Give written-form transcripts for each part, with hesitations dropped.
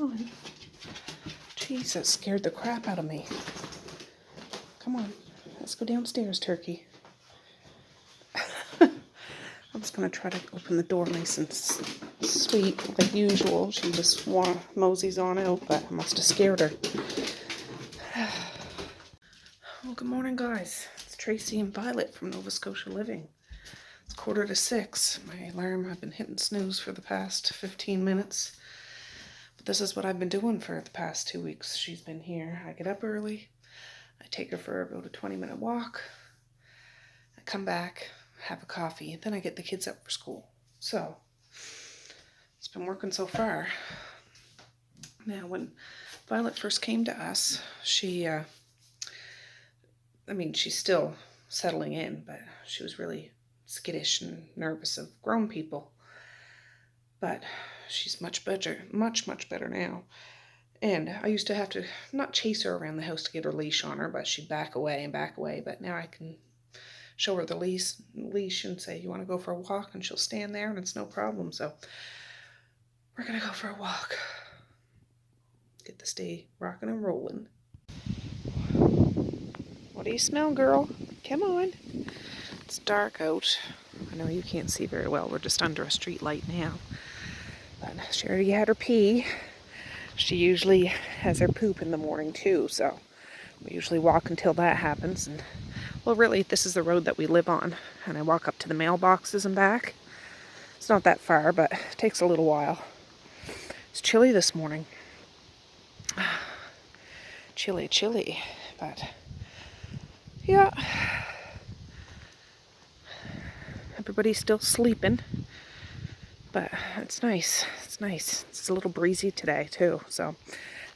on. Jeez, that scared the crap out of me. Come on. Let's go downstairs, Turkey. I'm just going to try to open the door nice and sweet, like usual. She just moseys on out, but I must have scared her. Well, good morning, guys. It's Tracey and Violet from Nova Scotia Living. It's 5:45. My alarm, I've been hitting snooze for the past 15 minutes. But this is what I've been doing for the past 2 weeks. She's been here. I get up early. I take her for about a 20-minute walk. I come back, have a coffee, and then I get the kids up for school. So, it's been working so far. Now, when Violet first came to us, she's still settling in, but she was really skittish and nervous of grown people. But she's much better now. And I used to have to not chase her around the house to get her leash on her, but she'd back away. But now I can show her the leash and say, you want to go for a walk? And she'll stand there and it's no problem. So we're going to go for a walk. Get this day rocking and rolling. What do you smell, girl? Come on. It's dark out. I know you can't see very well. We're just under a street light now. But she already had her pee. She usually has her poop in the morning too, so we usually walk until that happens. And well, really, this is the road that we live on, and I walk up to the mailboxes and back. It's not that far, but it takes a little while. It's chilly this morning. Chilly, but yeah. Everybody's still sleeping, but it's nice. It's a little breezy today too. So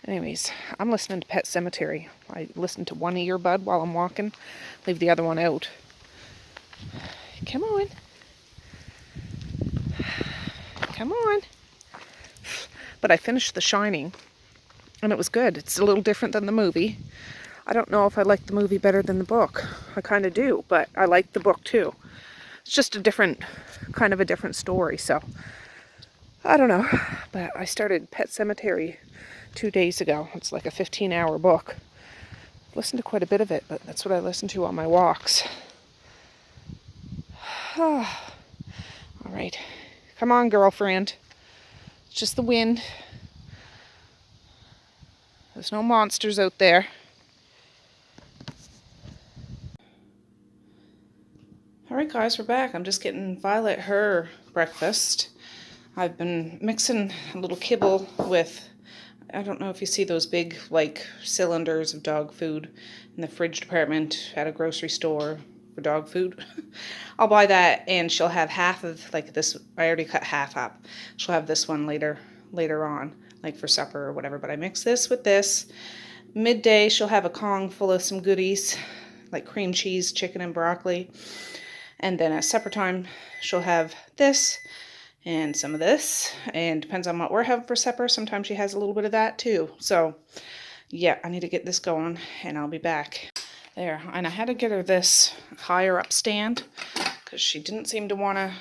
anyways, I'm listening to Pet Sematary. I listen to one earbud while I'm walking, leave the other one out. Come on. But I finished The Shining, and it was good. It's a little different than the movie. I don't know if I like the movie better than the book. I kind of do, but I like the book too. It's just a different story, so I don't know. But I started Pet Sematary 2 days ago. It's like a 15-hour book. I've listened to quite a bit of it, but that's what I listen to on my walks. All right. Come on, girlfriend. It's just the wind. There's no monsters out there. Alright guys, we're back. I'm just getting Violet her breakfast. I've been mixing a little kibble with, I don't know if you see those big like cylinders of dog food in the fridge department at a grocery store for dog food. I'll buy that and she'll have half of like this. I already cut half up. She'll have this one later on, like for supper or whatever. But I mix this with this. Midday she'll have a Kong full of some goodies like cream cheese, chicken, and broccoli. And then at supper time, she'll have this and some of this. And depends on what we're having for supper. Sometimes she has a little bit of that too. So, yeah, I need to get this going and I'll be back. There. And I had to get her this higher up stand because she didn't seem to want to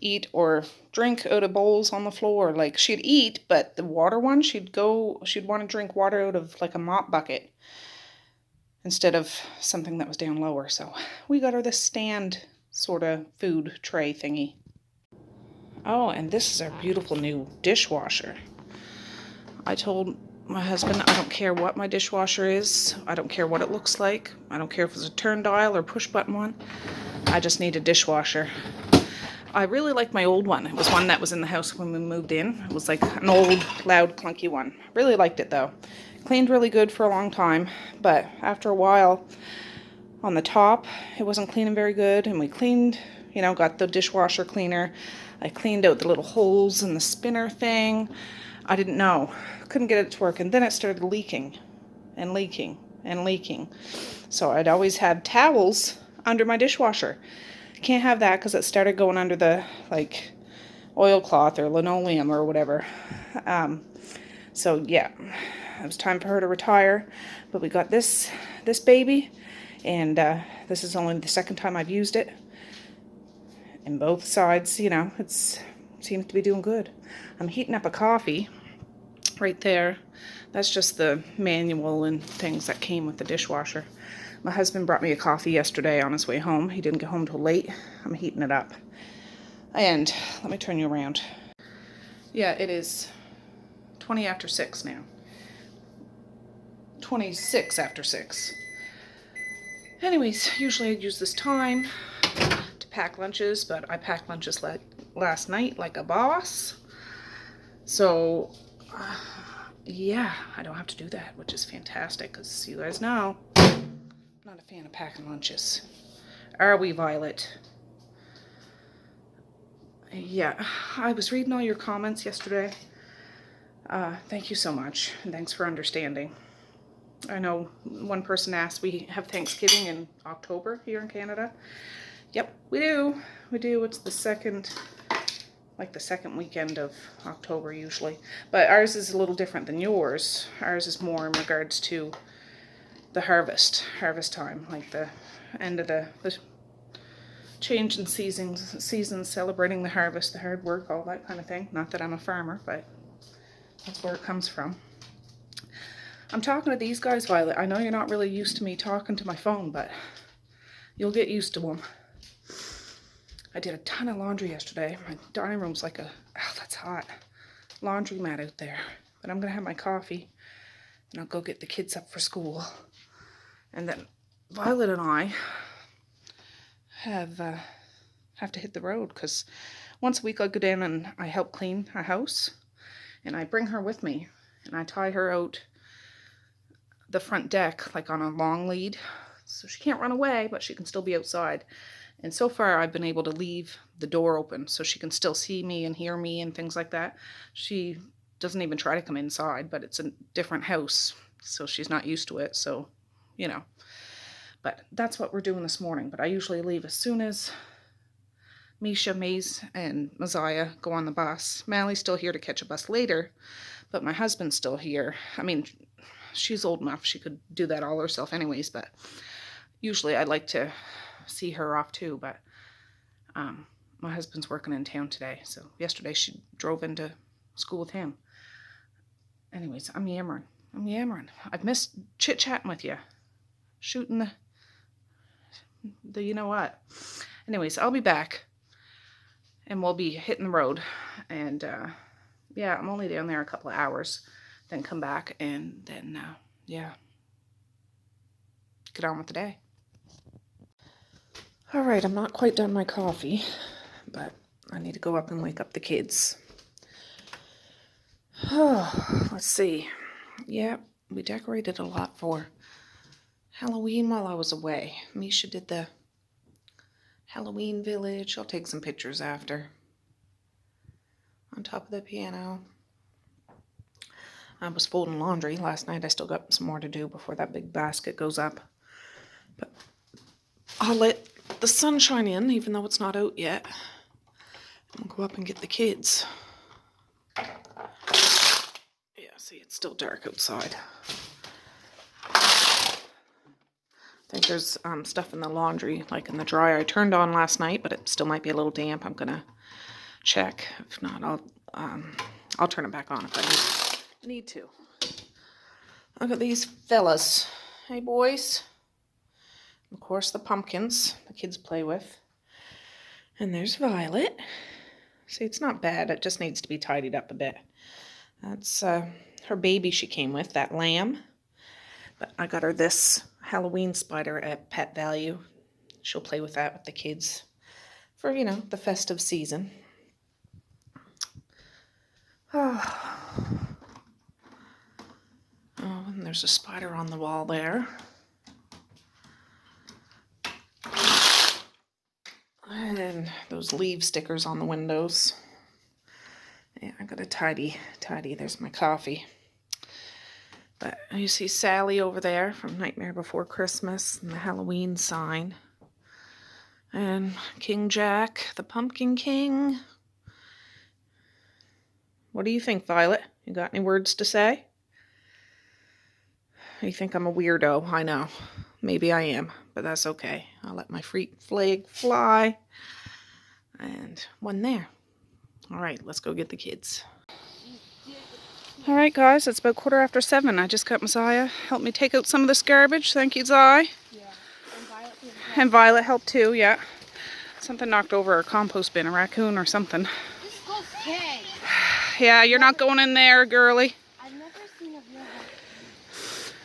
eat or drink out of bowls on the floor. Like, she'd eat, but the water one, she'd want to drink water out of like a mop bucket instead of something that was down lower. So we got her this stand sort of food tray thingy. Oh, and this is our beautiful new dishwasher. I told my husband I don't care what my dishwasher is. I don't care what it looks like. I don't care if it's a turn dial or push button one. I just need a dishwasher. I really like my old one. It was one that was in the house when we moved in. It was like an old, loud, clunky one. Really liked it though. Cleaned really good for a long time, but after a while on the top, it wasn't cleaning very good, and we cleaned, got the dishwasher cleaner. I cleaned out the little holes in the spinner thing. I didn't know. Couldn't get it to work, and then it started leaking. So I'd always have towels under my dishwasher. Can't have that because it started going under the, like, oilcloth or linoleum or whatever. So, yeah. It was time for her to retire, but we got this baby, and this is only the second time I've used it. And both sides, it seems to be doing good. I'm heating up a coffee right there. That's just the manual and things that came with the dishwasher. My husband brought me a coffee yesterday on his way home. He didn't get home till late. I'm heating it up. And let me turn you around. Yeah, it is 20 after 6 now. 26 after 6. Anyways, usually I use this time to pack lunches, but I packed lunches last night like a boss. So, yeah, I don't have to do that, which is fantastic, because you guys know, I'm not a fan of packing lunches. Are we, Violet? Yeah, I was reading all your comments yesterday. Thank you so much, and thanks for understanding. I know one person asked, we have Thanksgiving in October here in Canada. Yep, we do. We do. It's the second weekend of October usually. But ours is a little different than yours. Ours is more in regards to the harvest time, like the end of the change in seasons, celebrating the harvest, the hard work, all that kind of thing. Not that I'm a farmer, but that's where it comes from. I'm talking to these guys, Violet. I know you're not really used to me talking to my phone, but you'll get used to them. I did a ton of laundry yesterday. My dining room's like that's hot, laundromat out there. But I'm gonna have my coffee and I'll go get the kids up for school. And then Violet and I have to hit the road, because once a week I go down and I help clean a house, and I bring her with me and I tie her out the front deck like on a long lead, so she can't run away, but she can still be outside. And so far I've been able to leave the door open so she can still see me and hear me and things like that. She doesn't even try to come inside, but it's a different house, so she's not used to it, so you know. But that's what we're doing this morning. But I usually leave as soon as Misha, Maze, and Messiah go on the bus. Mally's still here to catch a bus later, but my husband's still here. I mean, she's old enough, she could do that all herself anyways, but usually I'd like to see her off too, but my husband's working in town today, so yesterday she drove into school with him. Anyways, I'm yammering. I've missed chit-chatting with you, shooting the you know what. Anyways, I'll be back and we'll be hitting the road, and yeah, I'm only down there a couple of hours, then come back, and then yeah, get on with the day. All right, I'm not quite done my coffee, but I need to go up and wake up the kids. Oh, let's see. Yeah, we decorated a lot for Halloween while I was away. Misha did the Halloween village. I'll take some pictures after. On top of the piano. I was folding laundry last night. I still got some more to do before that big basket goes up. But I'll let the sun shine in, even though it's not out yet. We'll go up and get the kids. Yeah, see, it's still dark outside. I think there's stuff in the laundry, like in the dryer. I turned on last night, but it still might be a little damp. I'm gonna check. If not, I'll turn it back on if I need to. Look at these fellas. Hey, boys. Of course, the pumpkins the kids play with. And there's Violet. See, it's not bad. It just needs to be tidied up a bit. That's her baby she came with, that lamb. But I got her this Halloween spider at Pet Value. She'll play with that with the kids for, you know, the festive season. Oh, and there's a spider on the wall there. And those leaf stickers on the windows. Yeah, I gotta tidy. There's my coffee. But you see Sally over there from Nightmare Before Christmas and the Halloween sign. And King Jack, the Pumpkin King. What do you think, Violet? You got any words to say? You think I'm a weirdo? I know. Maybe I am, but that's okay. I'll let my freak flag fly. And one there. All right, let's go get the kids. All right, guys, it's about 7:15. I just got Messiah help me take out some of this garbage. Thank you, Zai. Yeah. And Violet did help. And Violet helped too, yeah. Something knocked over our compost bin, a raccoon or something. This is called Kay. Yeah, you're not going in there, girly. I've never seen a real raccoon.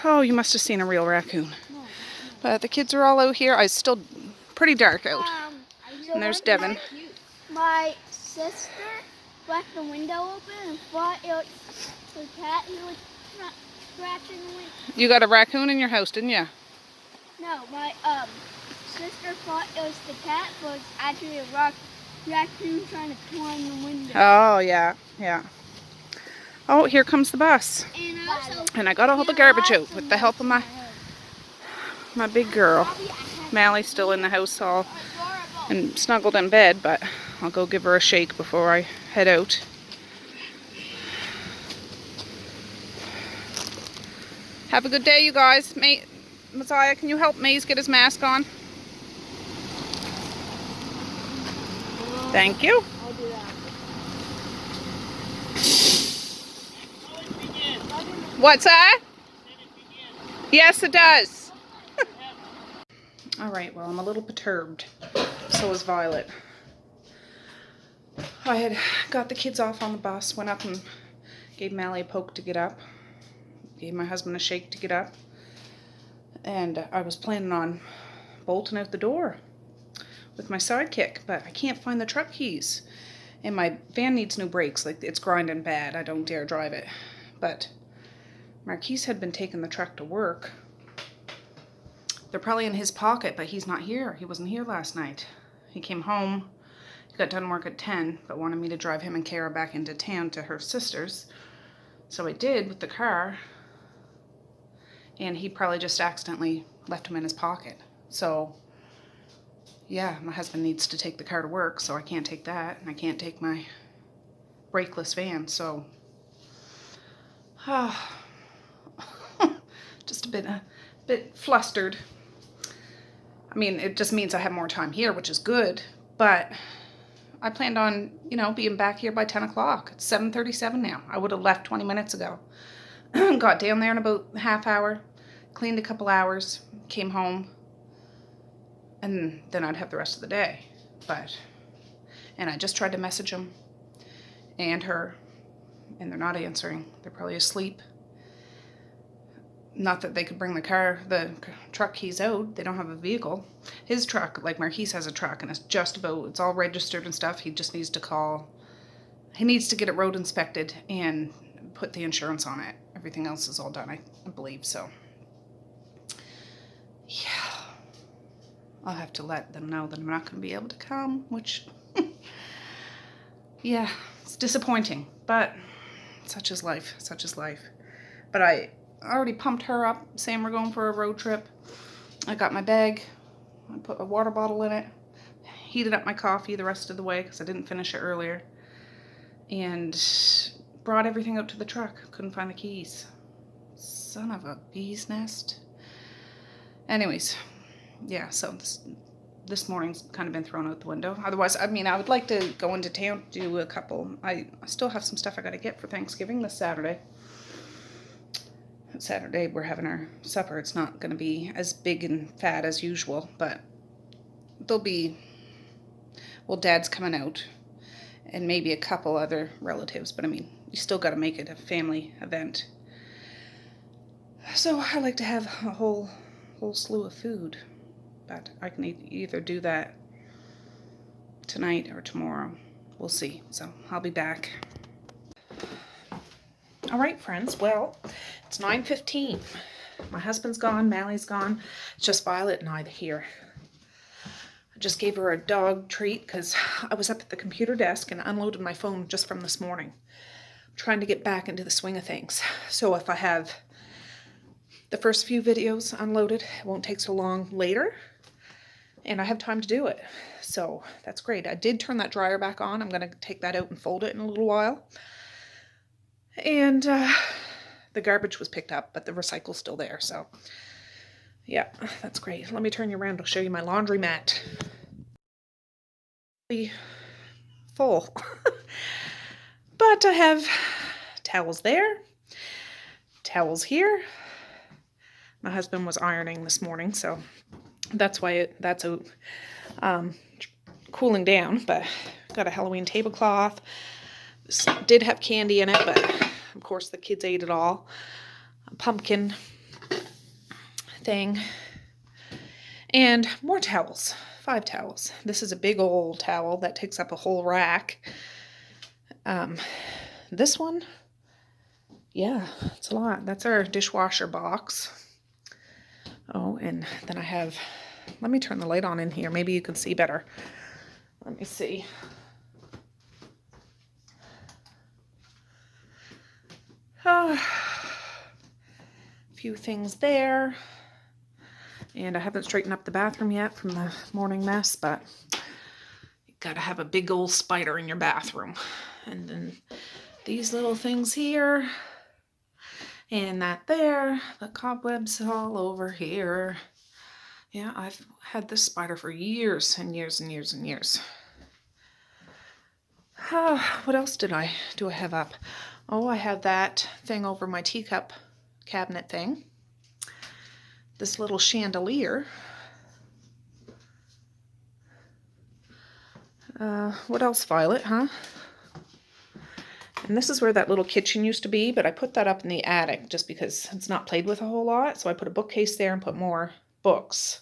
Oh, you must have seen a real raccoon. No. But the kids are all out here. It's still pretty dark out. And there's Devin. My sister left the window open and thought it was the cat. He was scratching the window. You got a raccoon in your house, didn't you? No, my sister thought it was the cat, but it's actually a raccoon trying to climb the window. Oh, yeah, yeah. Oh, here comes the bus. And I got all the garbage out with the help of my big girl. Mally's still in the house all and snuggled in bed, but I'll go give her a shake before I head out. Have a good day, you guys. Messiah, can you help Maze get his mask on? Thank you. I'll do that. What's that? Yes, it does. All right, well, I'm a little perturbed. So is Violet. I had got the kids off on the bus, went up and gave Mally a poke to get up. Gave my husband a shake to get up. And I was planning on bolting out the door with my sidekick, but I can't find the truck keys. And my van needs new brakes. Like, it's grinding bad. I don't dare drive it. But Marquise had been taking the truck to work. They're probably in his pocket, but he's not here. He wasn't here last night. He came home. He got done work at 10, but wanted me to drive him and Kara back into town to her sister's. So I did with the car. And he probably just accidentally left him in his pocket. So, yeah, my husband needs to take the car to work, so I can't take that. And I can't take my brakeless van, so... just a bit flustered. I mean, it just means I have more time here, which is good. But I planned on, being back here by 10 o'clock. It's 7:37 now. I would have left 20 minutes ago. Got down there in about a half hour, cleaned a couple hours, came home, and then I'd have the rest of the day. And I just tried to message them and her, and they're not answering. They're probably asleep. Not that they could bring the truck keys out. They don't have a vehicle. His truck, like Marquise has a truck, and it's all registered and stuff. He just needs to call. He needs to get it road inspected and put the insurance on it. Everything else is all done, I believe, so. Yeah. I'll have to let them know that I'm not going to be able to come, which, yeah, it's disappointing, but such is life, such is life. But I already pumped her up, saying we're going for a road trip. I got my bag, I put a water bottle in it, heated up my coffee the rest of the way because I didn't finish it earlier, and brought everything out to the truck. Couldn't find the keys. Son of a bee's nest. Anyways, yeah, so this morning's kind of been thrown out the window. Otherwise, I mean, I would like to go into town to do a couple. I still have some stuff I got to get for Thanksgiving this Saturday. Saturday we're having our supper. It's not going to be as big and fat as usual, but there'll be, well, Dad's coming out and maybe a couple other relatives, but I mean, you still got to make it a family event. So I like to have a whole slew of food, but I can either do that tonight or tomorrow. We'll see. So I'll be back. All right, friends. Well, it's 9:15. My husband's gone. Mally's gone. It's just Violet and I here. I just gave her a dog treat because I was up at the computer desk and unloaded my phone just from this morning. I'm trying to get back into the swing of things. So if I have the first few videos unloaded, it won't take so long later. And I have time to do it. So that's great. I did turn that dryer back on. I'm going to take that out and fold it in a little while. And the garbage was picked up, but the recycle's still there. So yeah, that's great. Let me turn you around. I'll show you my laundromat. Full. But I have Towels there. Towels here. My husband was ironing this morning, so that's why that's out cooling down. But got a Halloween tablecloth. This did have candy in it, but of course the kids ate it all. A pumpkin thing. And more towels. 5 towels. This is a big old towel that takes up a whole rack. This one, yeah, it's a lot. That's our dishwasher box. Oh, and then I have, let me turn the light on in here. Maybe you can see better. Let me see. A few things there. And I haven't straightened up the bathroom yet from the morning mess, but you gotta have a big old spider in your bathroom. And then these little things here. And that there. The cobwebs all over here. Yeah, I've had this spider for years and years and years and years. What else do I have up? Oh, I have that thing over my teacup cabinet thing. This little chandelier. What else, Violet, huh? And this is where that little kitchen used to be, but I put that up in the attic just because it's not played with a whole lot. So I put a bookcase there and put more books.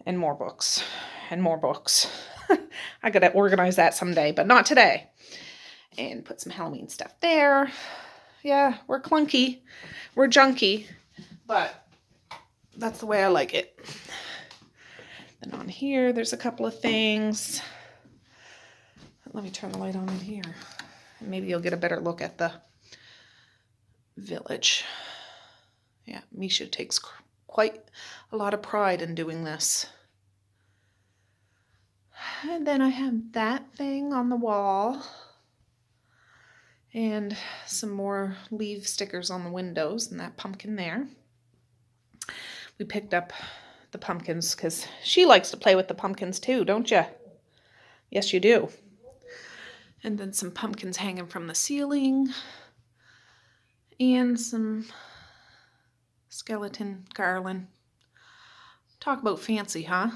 And more books. And more books. I gotta organize that someday, but not today. And put some Halloween stuff there. Yeah, we're clunky. We're junky. But that's the way I like it. Then on here, there's a couple of things. Let me turn the light on in here. Maybe you'll get a better look at the village. Yeah, Misha takes quite a lot of pride in doing this. And then I have that thing on the wall. And some more leaf stickers on the windows and that pumpkin there. We picked up the pumpkins because she likes to play with the pumpkins too, don't you? Yes, you do. And then some pumpkins hanging from the ceiling. And some skeleton garland. Talk about fancy, huh?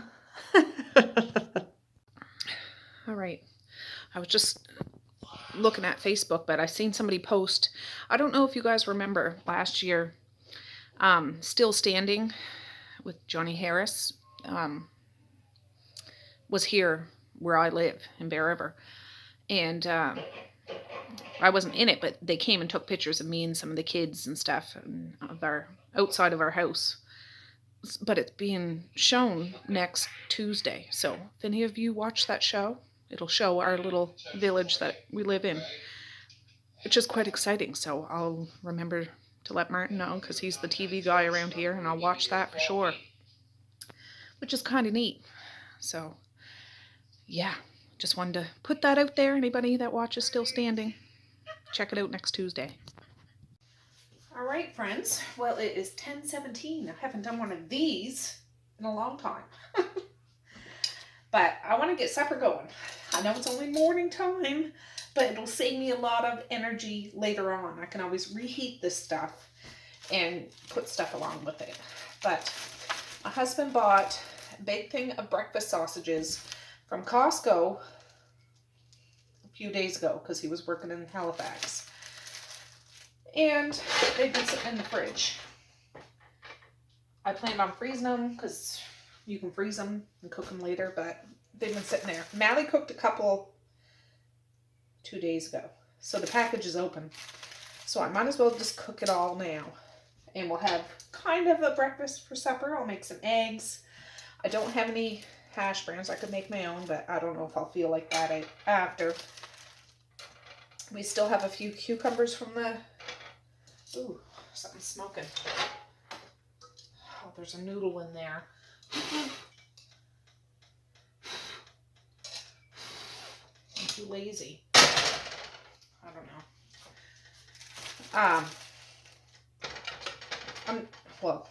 All right. I was just looking at Facebook, but I seen somebody post. I don't know if you guys remember last year, Still Standing with Johnny Harris was here where I live in Bear River. And I wasn't in it, but they came and took pictures of me and some of the kids and stuff of our outside of our house. But it's being shown next Tuesday. So if any of you watch that show, it'll show our little village that we live in, which is quite exciting. So I'll remember to let Martin know because he's the TV guy around here, and I'll watch that for sure, which is kind of neat. So yeah, just wanted to put that out there. Anybody that watches Still Standing, check it out next Tuesday. All right, friends. Well, it is 10:17. I haven't done one of these in a long time. But I want to get supper going. I know it's only morning time, but it'll save me a lot of energy later on. I can always reheat this stuff and put stuff along with it. But my husband bought a big thing of breakfast sausages from Costco a few days ago because he was working in Halifax. And they've been sitting in the fridge. I planned on freezing them because you can freeze them and cook them later, but they've been sitting there. Mally cooked a couple 2 days ago. So the package is open. So I might as well just cook it all now. And we'll have kind of a breakfast for supper. I'll make some eggs. I don't have any hash browns. I could make my own, but I don't know if I'll feel like that after. We still have a few cucumbers from the... Ooh, something's smoking. Oh, there's a noodle in there. I'm too lazy. I don't know.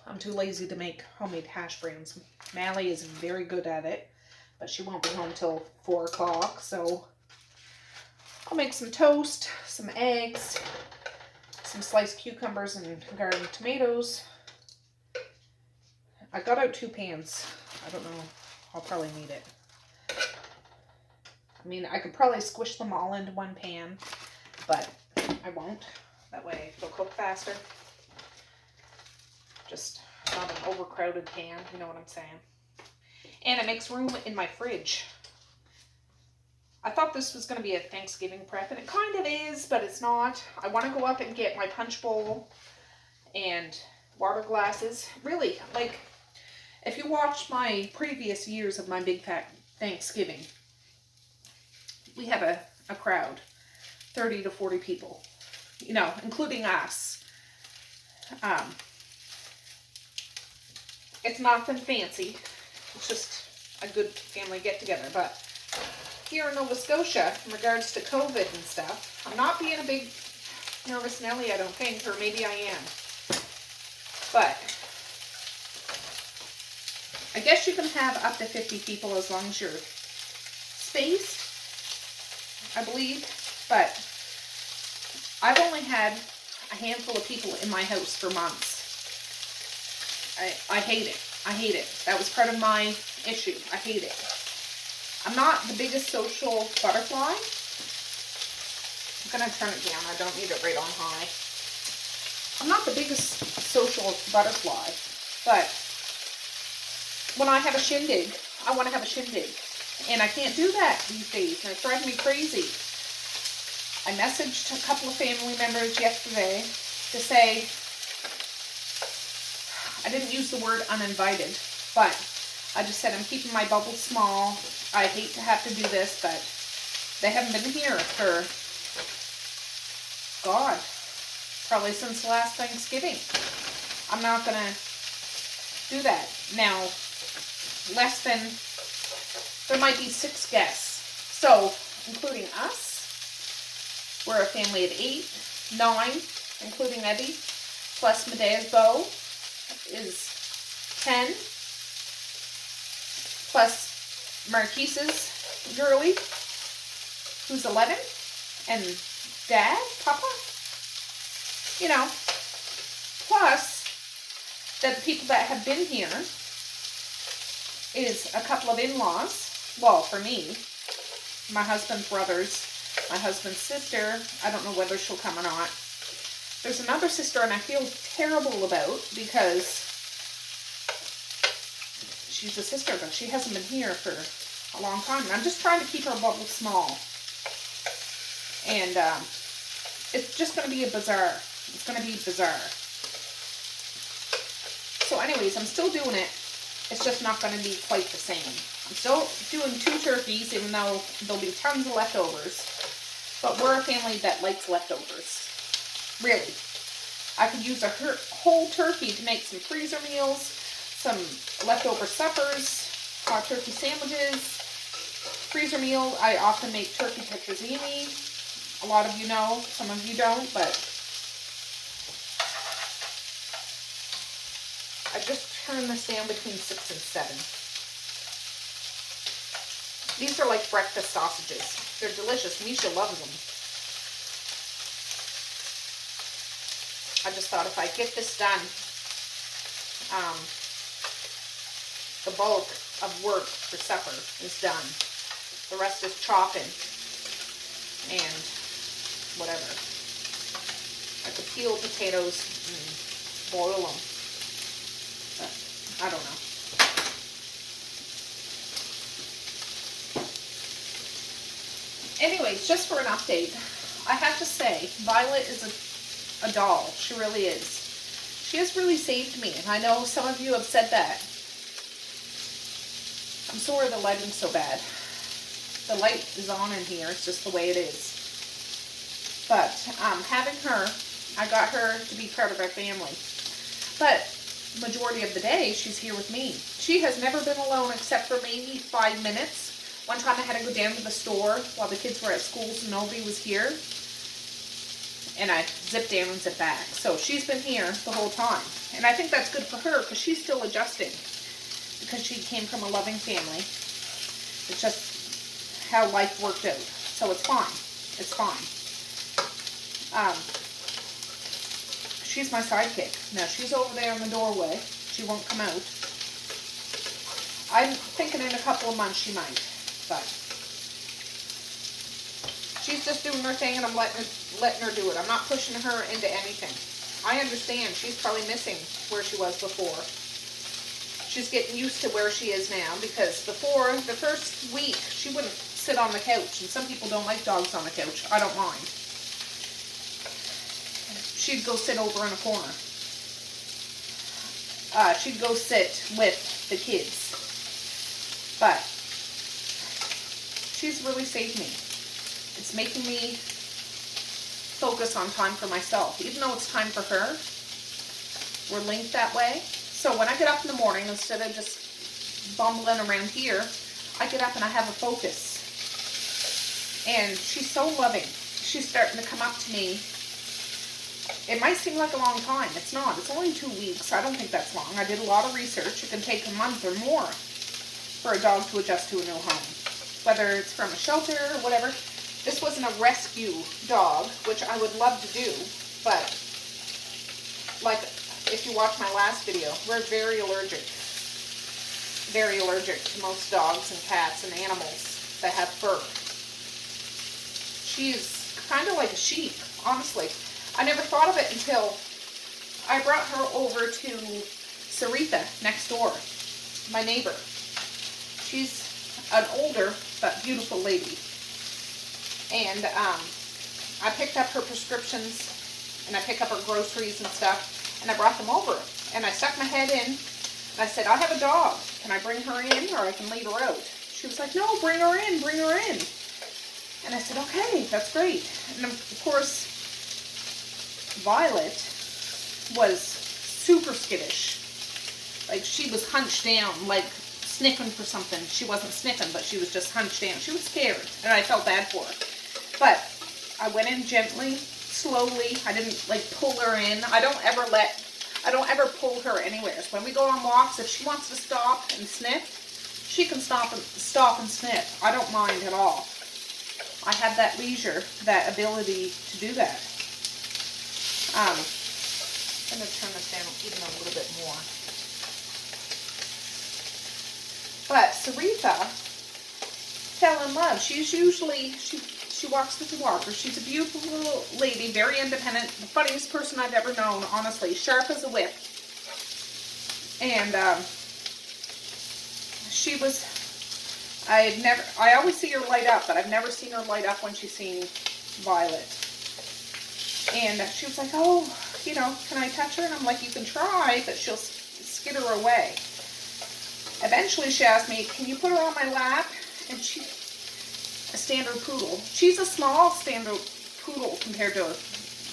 I'm too lazy to make homemade hash browns. Mally is very good at it, but she won't be home till 4 o'clock, so I'll make some toast, some eggs, some sliced cucumbers and garden tomatoes. I got out 2 pans. I don't know. I'll probably need it. I mean, I could probably squish them all into 1 pan, but I won't. That way they'll cook faster. Just not an overcrowded pan, you know what I'm saying. And it makes room in my fridge. I thought this was going to be a Thanksgiving prep, and it kind of is, but it's not. I want to go up and get my punch bowl and water glasses. Really, like, if you watch my previous years of my big fat Thanksgiving, we have a crowd, 30 to 40 people, you know, including us. It's nothing fancy. It's just a good family get-together. But here in Nova Scotia, in regards to COVID and stuff, I'm not being a big nervous Nelly, I don't think, or maybe I am. But I guess you can have up to 50 people as long as you're spaced, I believe. But I've only had a handful of people in my house for months. I hate it. I hate it. That was part of my issue. I hate it. I'm not the biggest social butterfly. I'm going to turn it down. I don't need it right on high. I'm not the biggest social butterfly, but when I have a shindig, I want to have a shindig. And I can't do that these days, and it's driving me crazy. I messaged a couple of family members yesterday to say, I didn't use the word uninvited, but I just said I'm keeping my bubble small. I hate to have to do this, but they haven't been here for, God, probably since last Thanksgiving. I'm not going to do that. Now, there might be 6 guests. So, including us, we're a family of 8, 9, including Eddie, plus Medea's beau is 10, plus Marquise's girlie, who's 11, and Dad, Papa, you know, plus the people that have been here is a couple of in-laws. Well, for me, my husband's brothers, my husband's sister. I don't know whether she'll come or not. There's another sister, and I feel terrible about because she's a sister, but she hasn't been here for a long time. And I'm just trying to keep her bubble small. And it's just going to be a bazaar. It's going to be bizarre. So anyways, I'm still doing it. It's just not going to be quite the same. I'm still doing 2 turkeys, even though there'll be tons of leftovers. But we're a family that likes leftovers. Really. I could use a whole turkey to make some freezer meals, some leftover suppers, hot turkey sandwiches, freezer meal. I often make turkey tetrazzini. A lot of you know, some of you don't, but I just turned this down between 6 and 7. These are like breakfast sausages. They're delicious. Misha loves them. I just thought if I get this done, the bulk of work for supper is done. The rest is chopping and whatever. I could peel potatoes and boil them, but I don't know. Anyways, just for an update, I have to say, Violet is a doll. She really is. She has really saved me, and I know some of you have said that. I'm sorry the lighting's so bad. The light is on in here. It's just the way it is. But having her, I got her to be part of our family. But majority of the day, she's here with me. She has never been alone except for maybe 5 minutes. One time I had to go down to the store while the kids were at school, so nobody was here. And I zipped down and zipped back. So she's been here the whole time. And I think that's good for her because she's still adjusting. Because she came from a loving family. It's just how life worked out. So it's fine. It's fine. she's my sidekick. Now, she's over there in the doorway. She won't come out. I'm thinking in a couple of months she might, but she's just doing her thing, and I'm letting her do it. I'm not pushing her into anything. I understand she's probably missing where she was before. She's getting used to where she is now, because before, the first week, she wouldn't sit on the couch, and some people don't like dogs on the couch. I don't mind. She'd go sit over in a corner. She'd go sit with the kids. But she's really saved me. It's making me focus on time for myself. Even though it's time for her, we're linked that way. So when I get up in the morning, instead of just bumbling around here, I get up and I have a focus. And she's so loving. She's starting to come up to me. It might seem like a long time. It's not. It's only 2 weeks. I don't think that's long. I did a lot of research. It can take a month or more for a dog to adjust to a new home. Whether it's from a shelter or whatever. This wasn't a rescue dog, which I would love to do. But, like, if you watch my last video, we're very allergic. Very allergic to most dogs and cats and animals that have fur. She's kind of like a sheep, honestly. I never thought of it until I brought her over to Sarita next door, my neighbor. She's an older but beautiful lady. And I picked up her prescriptions, and I picked up her groceries and stuff, and I brought them over. And I stuck my head in, and I said, I have a dog. Can I bring her in, or I can leave her out? She was like, no, bring her in, bring her in. And I said, okay, that's great. And of course, Violet was super skittish. Like, she was hunched down, like sniffing for something. She wasn't sniffing, but she was just hunched down. She was scared, and I felt bad for her. But I went in gently, slowly. I didn't like pull her in. I don't ever pull her anywhere. So when we go on walks, if she wants to stop and sniff, she can stop and sniff. I don't mind at all. I have that leisure, that ability to do that. I'm going to turn this down even a little bit more. But Sarita fell in love. She's usually, she walks with a walker. She's a beautiful lady, very independent, the funniest person I've ever known, honestly, sharp as a whip. And she was, I always see her light up, but I've never seen her light up when she's seen Violet. And she was like, oh, you know, can I touch her? And I'm like, you can try, but she'll skitter away. Eventually she asked me, can you put her on my lap? And she's a standard poodle. She's a small standard poodle compared to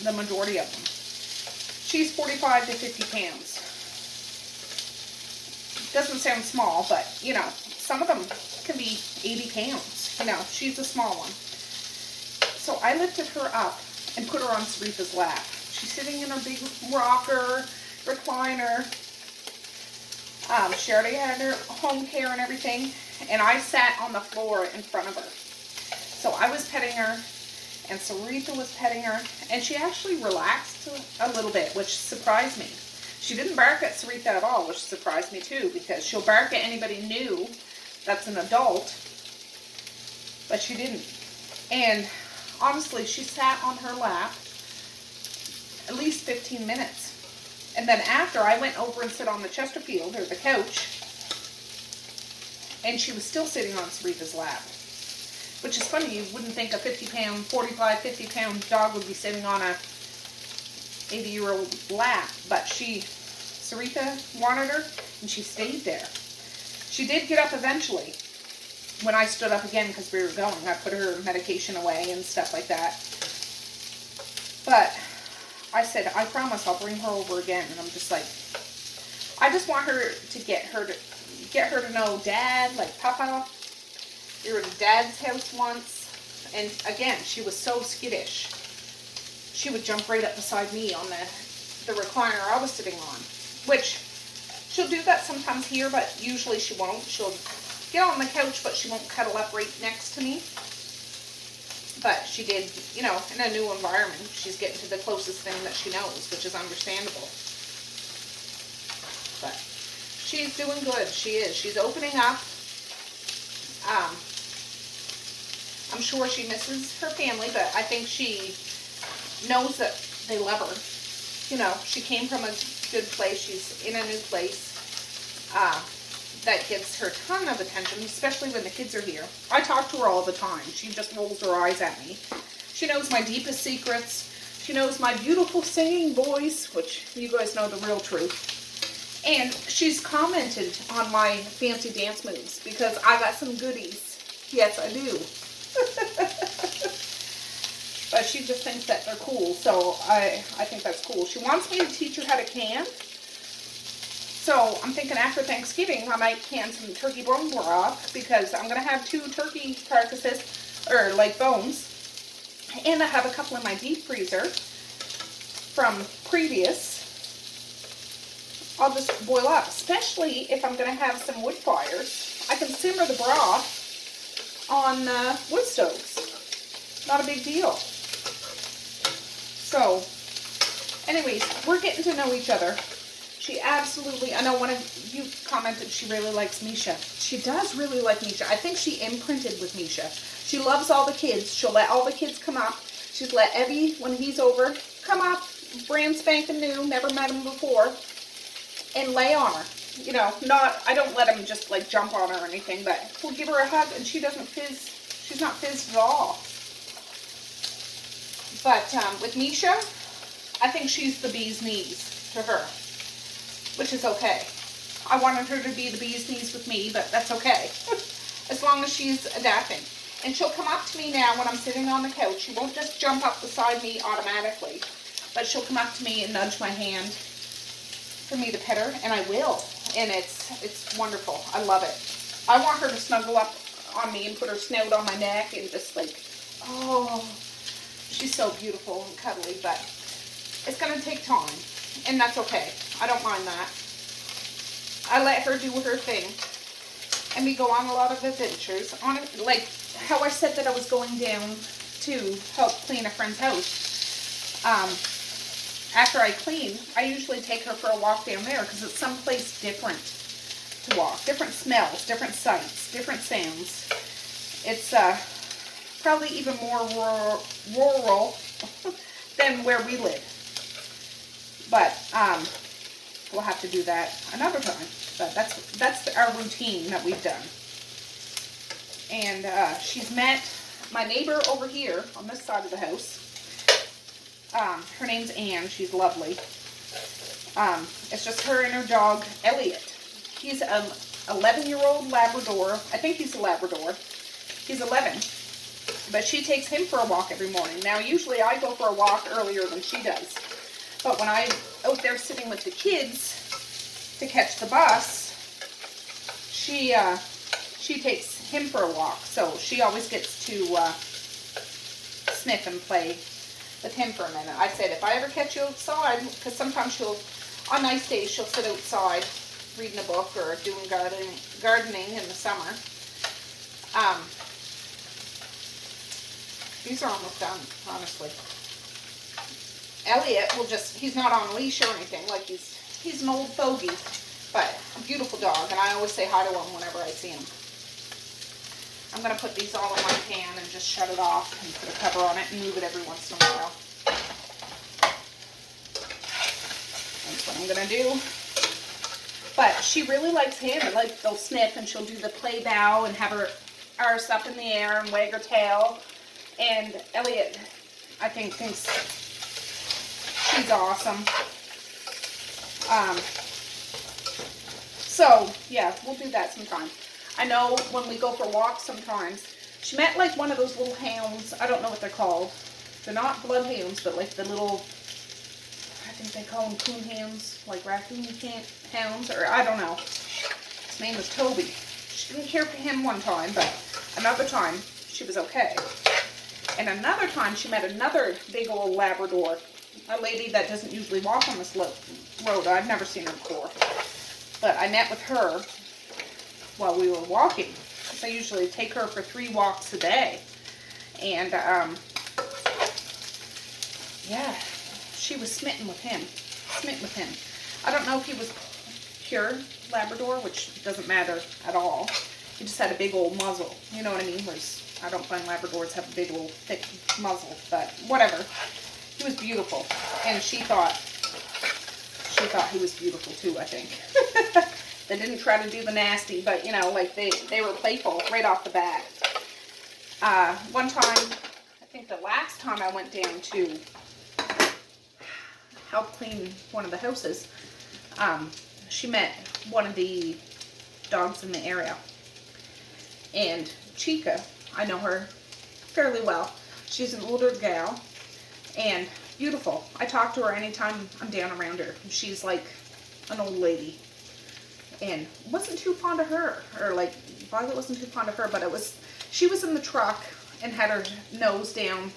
the majority of them. She's 45 to 50 pounds. Doesn't sound small, but, you know, some of them can be 80 pounds. You know, she's a small one. So I lifted her up and put her on Sarita's lap. She's sitting in her big rocker, recliner. She already had her home care and everything, and I sat on the floor in front of her. So I was petting her, and Sarita was petting her, and she actually relaxed a little bit, which surprised me. She didn't bark at Sarita at all, which surprised me too, because she'll bark at anybody new that's an adult, but she didn't. And honestly, she sat on her lap at least 15 minutes. And then after, I went over and sit on the Chesterfield, or the couch, and she was still sitting on Sarita's lap. Which is funny, you wouldn't think a 50-pound, 45, 50-pound dog would be sitting on a 80-year-old lap. But Sarita wanted her, and she stayed there. She did get up eventually, when I stood up again because we were going. I put her medication away and stuff like that. But I said, I promise I'll bring her over again. And I'm just like, I just want her to get her to know Dad, like Papa. We were at Dad's house once, and again, she was so skittish. She would jump right up beside me on the recliner I was sitting on, which she'll do that sometimes here, but usually she won't. She'll get on the couch, but she won't cuddle up right next to me. But she did, you know, in a new environment, she's getting to the closest thing that she knows, which is understandable. But she's doing good. She is. She's opening up. I'm sure she misses her family, but I think she knows that they love her. You know, she came from a good place. She's in a new place. That gets her a ton of attention, especially when the kids are here. I talk to her all the time. She just rolls her eyes at me. She knows my deepest secrets. She knows my beautiful singing voice, which you guys know the real truth. And she's commented on my fancy dance moves because I got some goodies. Yes, I do. But she just thinks that they're cool, so I think that's cool. She wants me to teach her how to can. So I'm thinking after Thanksgiving I might can some turkey bone broth because I'm going to have 2 turkey carcasses, or like bones. And I have a couple in my deep freezer from previous. I'll just boil up, especially if I'm going to have some wood fires. I can simmer the broth on wood stoves. Not a big deal. So, anyways, we're getting to know each other. She absolutely, I know one of you commented she really likes Misha. She does really like Misha. I think she imprinted with Misha. She loves all the kids. She'll let all the kids come up. She's let Evie, when he's over, come up, brand spanking new, never met him before, and lay on her. You know, I don't let him just like jump on her or anything, but we'll give her a hug and she doesn't fizz. She's not fizzed at all. But with Misha, I think she's the bee's knees to her, which is okay. I wanted her to be the bee's knees with me, but that's okay. As long as she's adapting. And she'll come up to me now when I'm sitting on the couch. She won't just jump up beside me automatically, but she'll come up to me and nudge my hand for me to pet her, and I will. And it's wonderful. I love it. I want her to snuggle up on me and put her snout on my neck and just like, oh, she's so beautiful and cuddly, but it's going to take time, and that's okay. I don't mind that. I let her do her thing, and we go on a lot of adventures. Like how I said that I was going down to help clean a friend's house. After I clean, I usually take her for a walk down there because it's someplace different to walk. Different smells, different sights, different sounds. It's probably even more rural than where we live. But we'll have to do that another time. But that's our routine that we've done. And she's met my neighbor over here on this side of the house. Her name's Anne. She's lovely. It's just her and her dog, Elliot. He's an 11-year-old Labrador. I think he's a Labrador. He's 11. But she takes him for a walk every morning. Now, usually I go for a walk earlier than she does. But when I'm out there sitting with the kids to catch the bus, she takes him for a walk. So she always gets to sniff and play with him for a minute. I said, if I ever catch you outside, because sometimes on nice days, she'll sit outside reading a book or doing gardening in the summer. These are almost done, honestly. Elliot he's not on a leash or anything, like he's an old fogey, but a beautiful dog, and I always say hi to him whenever I see him. I'm going to put these all in my pan and just shut it off and put a cover on it and move it every once in a while. That's what I'm going to do. But she really likes him. Like, they'll sniff and she'll do the play bow and have her arse up in the air and wag her tail. And Elliot, I think, thinks she's awesome. So, yeah, we'll do that sometime. I know when we go for walks sometimes, she met like one of those little hounds. I don't know what they're called. They're not bloodhounds, but like the little, I think they call them coon hounds, like raccoon hounds, or I don't know. His name was Toby. She didn't care for him one time, but another time she was okay. And another time she met another big old Labrador, a lady that doesn't usually walk on this road. I've never seen her before. But I met with her while we were walking. So I usually take her for 3 walks a day. And yeah, she was smitten with him. I don't know if he was pure Labrador, which doesn't matter at all. He just had a big old muzzle. You know what I mean? Whereas I don't find Labradors have a big old thick muzzle, but whatever. He was beautiful, and she thought he was beautiful too, I think. They didn't try to do the nasty, but you know, like they were playful right off the bat. One time, I think the last time I went down to help clean one of the houses, she met one of the dogs in the area. And Chica, I know her fairly well. She's an older gal and beautiful. I talk to her anytime I'm down around her. She's like an old lady. And wasn't too fond of her. Or like, Violet wasn't too fond of her, but she was in the truck and had her nose down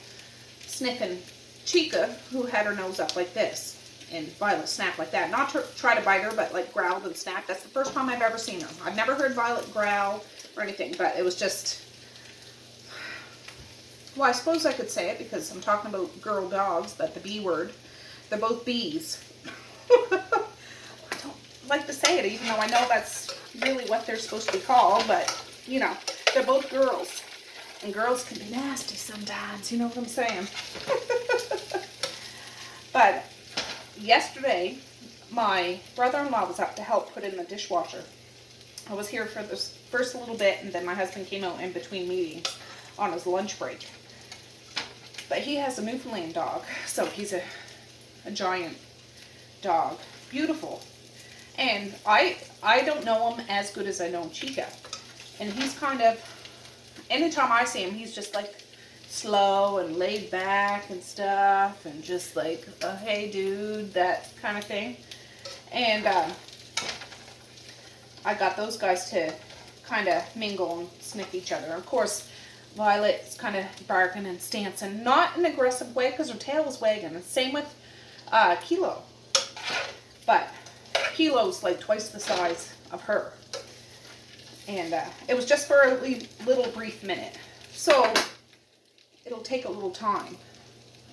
sniffing Chica, who had her nose up like this. And Violet snapped like that. Not to try to bite her, but like growled and snapped. That's the first time I've ever seen her. I've never heard Violet growl or anything, but it was just... Well, I suppose I could say it because I'm talking about girl dogs, but the B word. They're both bees. I don't like to say it, even though I know that's really what they're supposed to be called, but, you know, they're both girls. And girls can be nasty sometimes, you know what I'm saying? But yesterday, my brother-in-law was up to help put in the dishwasher. I was here for this first little bit, and then my husband came out in between meetings on his lunch break. But he has a Newfoundland dog, so he's a giant dog. Beautiful. And I don't know him as good as I know Chica. And he's kind of, anytime I see him, he's just like slow and laid back and stuff, and just like, hey dude, that kind of thing. And I got those guys to kind of mingle and sniff each other. Of course, Violet's kind of barking and stancing, not in an aggressive way because her tail was wagging. And same with Kilo. But Kilo's like twice the size of her. And it was just for a little brief minute. So it'll take a little time.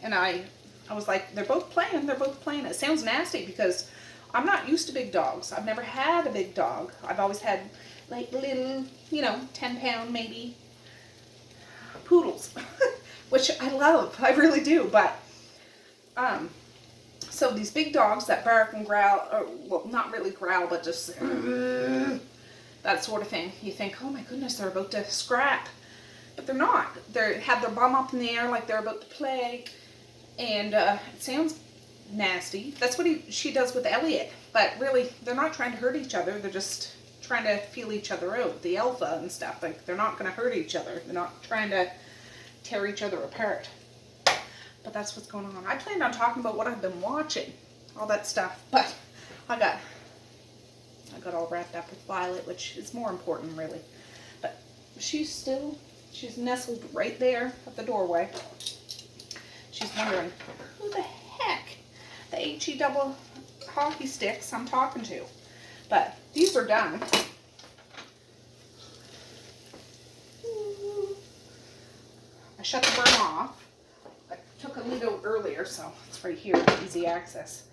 And I was like, they're both playing. It sounds nasty because I'm not used to big dogs. I've never had a big dog. I've always had like little, 10-pound maybe poodles, which I love. I really do. But so these big dogs that bark and growl, or well, not really growl, but just that sort of thing. You think, oh my goodness, they're about to scrap. But they're not. They have their bum up in the air like they're about to play. And it sounds nasty. That's what she does with Elliot. But really, they're not trying to hurt each other. They're just trying to feel each other out. The alpha and stuff. Like, they're not going to hurt each other. They're not trying to tear each other apart. But that's what's going on. I planned on talking about what I've been watching. All that stuff. But I got all wrapped up with Violet, which is more important, really. But she's nestled right there at the doorway. She's wondering, who the heck the HE double hockey sticks I'm talking to. But these are done. I shut the burn off. I took a lead out earlier, so it's right here, easy access.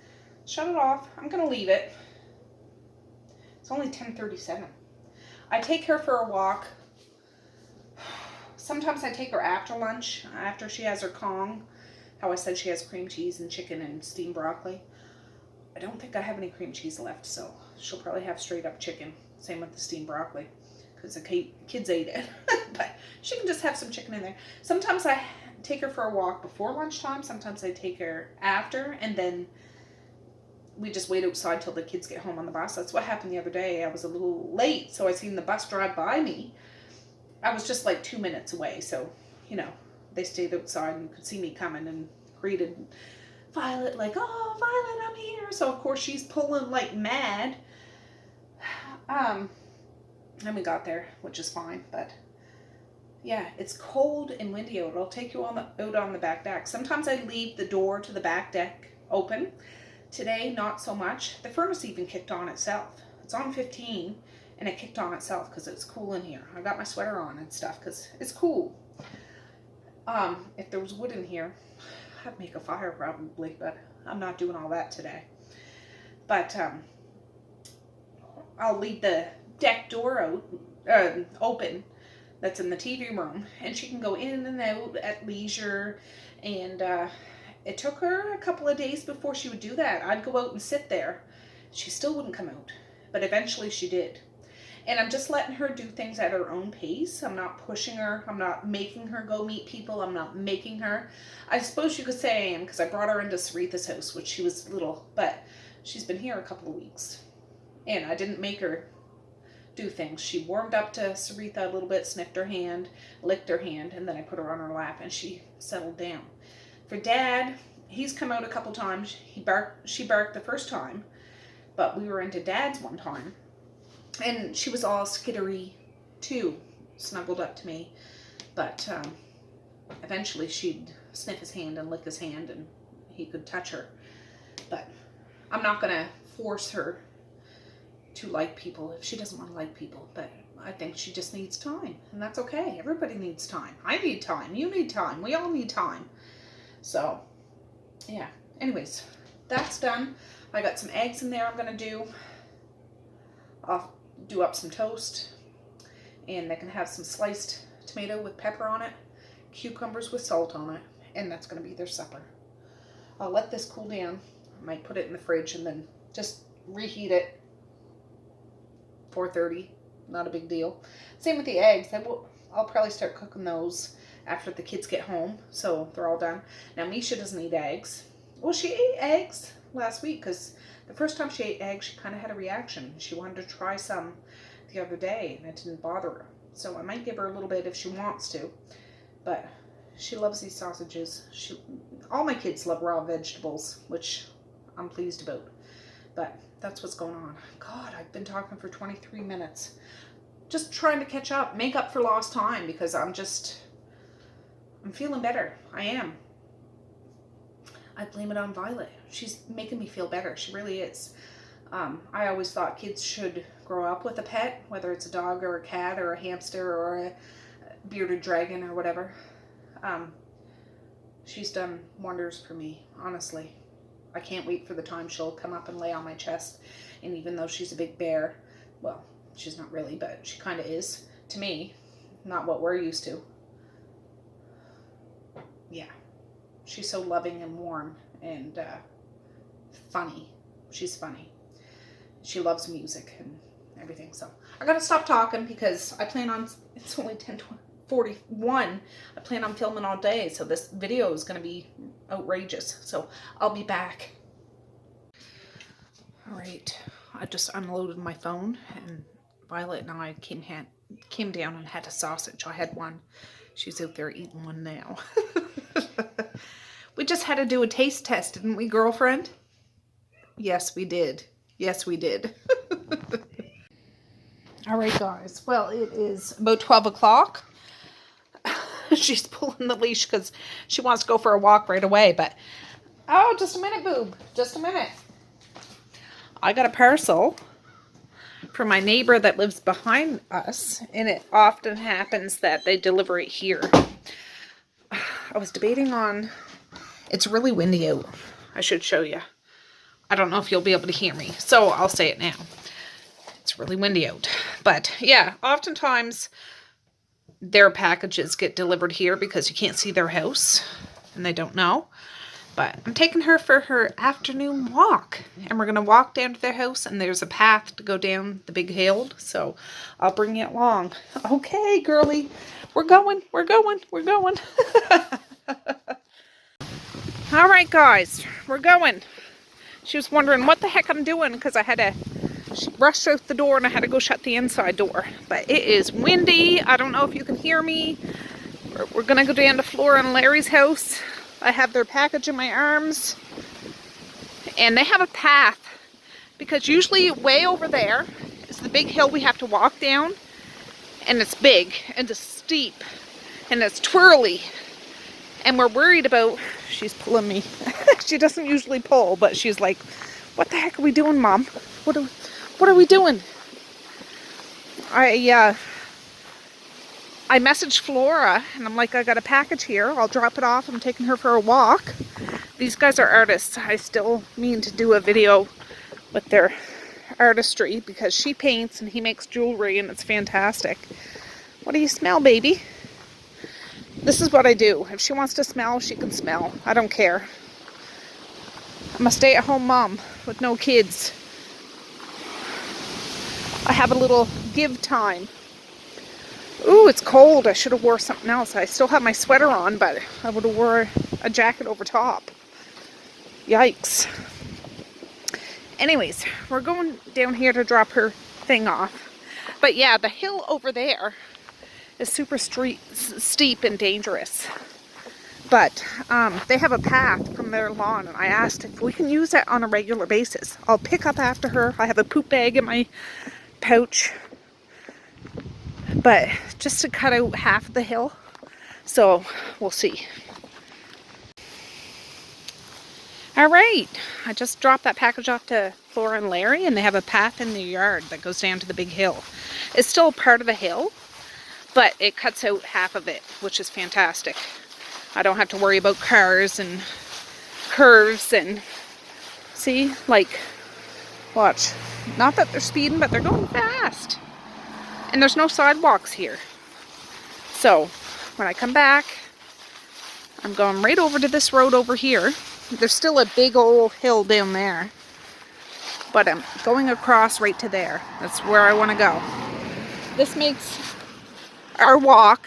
Shut it off. I'm going to leave it. It's only 10:37. I take her for a walk. Sometimes I take her after lunch, after she has her Kong. How I said she has cream cheese and chicken and steamed broccoli. I don't think I have any cream cheese left, so she'll probably have straight up chicken. Same with the steamed broccoli, because the kids ate it. But she can just have some chicken in there. Sometimes I take her for a walk before lunchtime. Sometimes I take her after, and then we just wait outside till the kids get home on the bus. That's what happened the other day. I was a little late, so I seen the bus drive by me. I was just like 2 minutes away, so, they stayed outside and could see me coming and greeted Violet like, oh, Violet, I'm here. So, of course, she's pulling like mad. And we got there, which is fine, but yeah, it's cold and windy out. I'll take you out on the back deck. Sometimes I leave the door to the back deck open. Today, not so much. The furnace even kicked on itself. It's on 15, and it kicked on itself because it's cool in here. I got my sweater on and stuff because it's cool. If there was wood in here, I'd make a fire probably, but I'm not doing all that today. But I'll leave the deck door open that's in the TV room, and she can go in and out at leisure. And it took her a couple of days before she would do that. I'd go out and sit there. She still wouldn't come out, but eventually she did. And I'm just letting her do things at her own pace. I'm not pushing her. I'm not making her go meet people. I'm not making her. I suppose you could say I am, because I brought her into Saritha's house, which she was little, but she's been here a couple of weeks. And I didn't make her do things. She warmed up to Saritha a little bit, sniffed her hand, licked her hand, and then I put her on her lap and she settled down. For Dad, he's come out a couple times. She barked the first time, but we were into Dad's one time. And she was all skittery too, snuggled up to me. But eventually she'd sniff his hand and lick his hand and he could touch her. But I'm not going to force her to like people if she doesn't want to like people. But I think she just needs time. And that's okay. Everybody needs time. I need time. You need time. We all need time. So, yeah. Anyways, that's done. I got some eggs in there I'm going to do. I'll do up some toast, and they can have some sliced tomato with pepper on it, cucumbers with salt on it, and that's going to be their supper. I'll let this cool down. I might put it in the fridge and then just reheat it. 4:30, not a big deal. Same with the eggs. I'll probably start cooking those after the kids get home, so they're all done. Now Misha doesn't eat eggs. Well, she ate eggs last week because the first time she ate eggs, she kind of had a reaction. She wanted to try some the other day, and it didn't bother her. So I might give her a little bit if she wants to. But she loves these sausages. All my kids love raw vegetables, which I'm pleased about. But that's what's going on. God, I've been talking for 23 minutes. Just trying to catch up, make up for lost time, because I'm feeling better. I am. I blame it on Violet. She's making me feel better. She really is. I always thought kids should grow up with a pet, whether it's a dog or a cat or a hamster or a bearded dragon or whatever. She's done wonders for me, honestly. I can't wait for the time she'll come up and lay on my chest. And even though she's a big bear, well, she's not really, but she kind of is to me. Not what we're used to. Yeah. She's so loving and warm and funny. She's funny. She loves music and everything. So I gotta stop talking because I plan on, it's only 10:41. I plan on filming all day. So this video is going to be outrageous. So I'll be back. All right. I just unloaded my phone, and Violet and I came down and had a sausage. I had one. She's out there eating one now. We just had to do a taste test, didn't we, girlfriend? Yes, we did. Yes, we did. All right, guys. Well, it is about 12 o'clock. She's pulling the leash because she wants to go for a walk right away. But, oh, just a minute, boob. Just a minute. I got a parcel from my neighbor that lives behind us. And it often happens that they deliver it here. I was debating on... It's really windy out. I should show you. I don't know if you'll be able to hear me, so I'll say it now. It's really windy out. But yeah, oftentimes their packages get delivered here because you can't see their house and they don't know. But I'm taking her for her afternoon walk, and we're going to walk down to their house, and there's a path to go down the big hill, so I'll bring you along. Okay, girly. We're going. We're going. We're going. All right, guys, we're going. She was wondering what the heck I'm doing because she rushed out the door and I had to go shut the inside door. But it is windy. I don't know if you can hear me. We're going to go down to Flora and Larry's house. I have their package in my arms. And they have a path because usually way over there is the big hill we have to walk down. And it's big and it's steep and it's twirly. And we're worried about, she's pulling me. She doesn't usually pull, but she's like, what the heck are we doing, Mom? What are we doing? I messaged Flora and I'm like, I got a package here. I'll drop it off. I'm taking her for a walk. These guys are artists. I still mean to do a video with their artistry because she paints and he makes jewelry and it's fantastic. What do you smell, baby? This is what I do. If she wants to smell, she can smell. I don't care. I'm a stay-at-home mom with no kids. I have a little give time. Ooh, it's cold. I should have wore something else. I still have my sweater on, but I would have wore a jacket over top. Yikes. Anyways, we're going down here to drop her thing off. But yeah, the hill over there is super steep and dangerous. But they have a path from their lawn, and I asked if we can use that on a regular basis. I'll pick up after her. I have a poop bag in my pouch. But just to cut out half of the hill. So we'll see. All right, I just dropped that package off to Flora and Larry, and they have a path in the yard that goes down to the big hill. It's still part of the hill, but it cuts out half of it, which is fantastic. I don't have to worry about cars and curves and see, like, watch. Not that they're speeding, but they're going fast. And there's no sidewalks here. So when I come back, I'm going right over to this road over here. There's still a big old hill down there, but I'm going across right to there. That's where I want to go. This makes our walk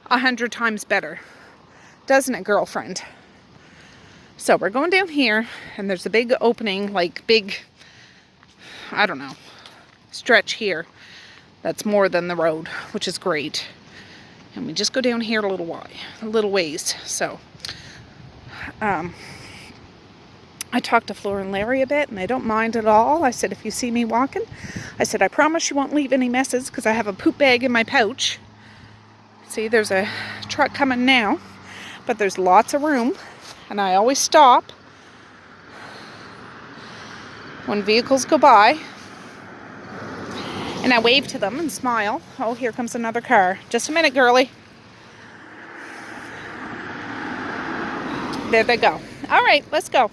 100 times better, doesn't it, girlfriend? So we're going down here, and there's a big opening, like big, I don't know, stretch here. That's more than the road, which is great. And we just go down here a little ways. So I talked to Flora and Larry a bit, and they don't mind at all. I said, if you see me walking, I said, I promise you won't leave any messes because I have a poop bag in my pouch. See, there's a truck coming now, but there's lots of room, and I always stop when vehicles go by, and I wave to them and smile. Oh, here comes another car. Just a minute, girly. There they go. All right, let's go.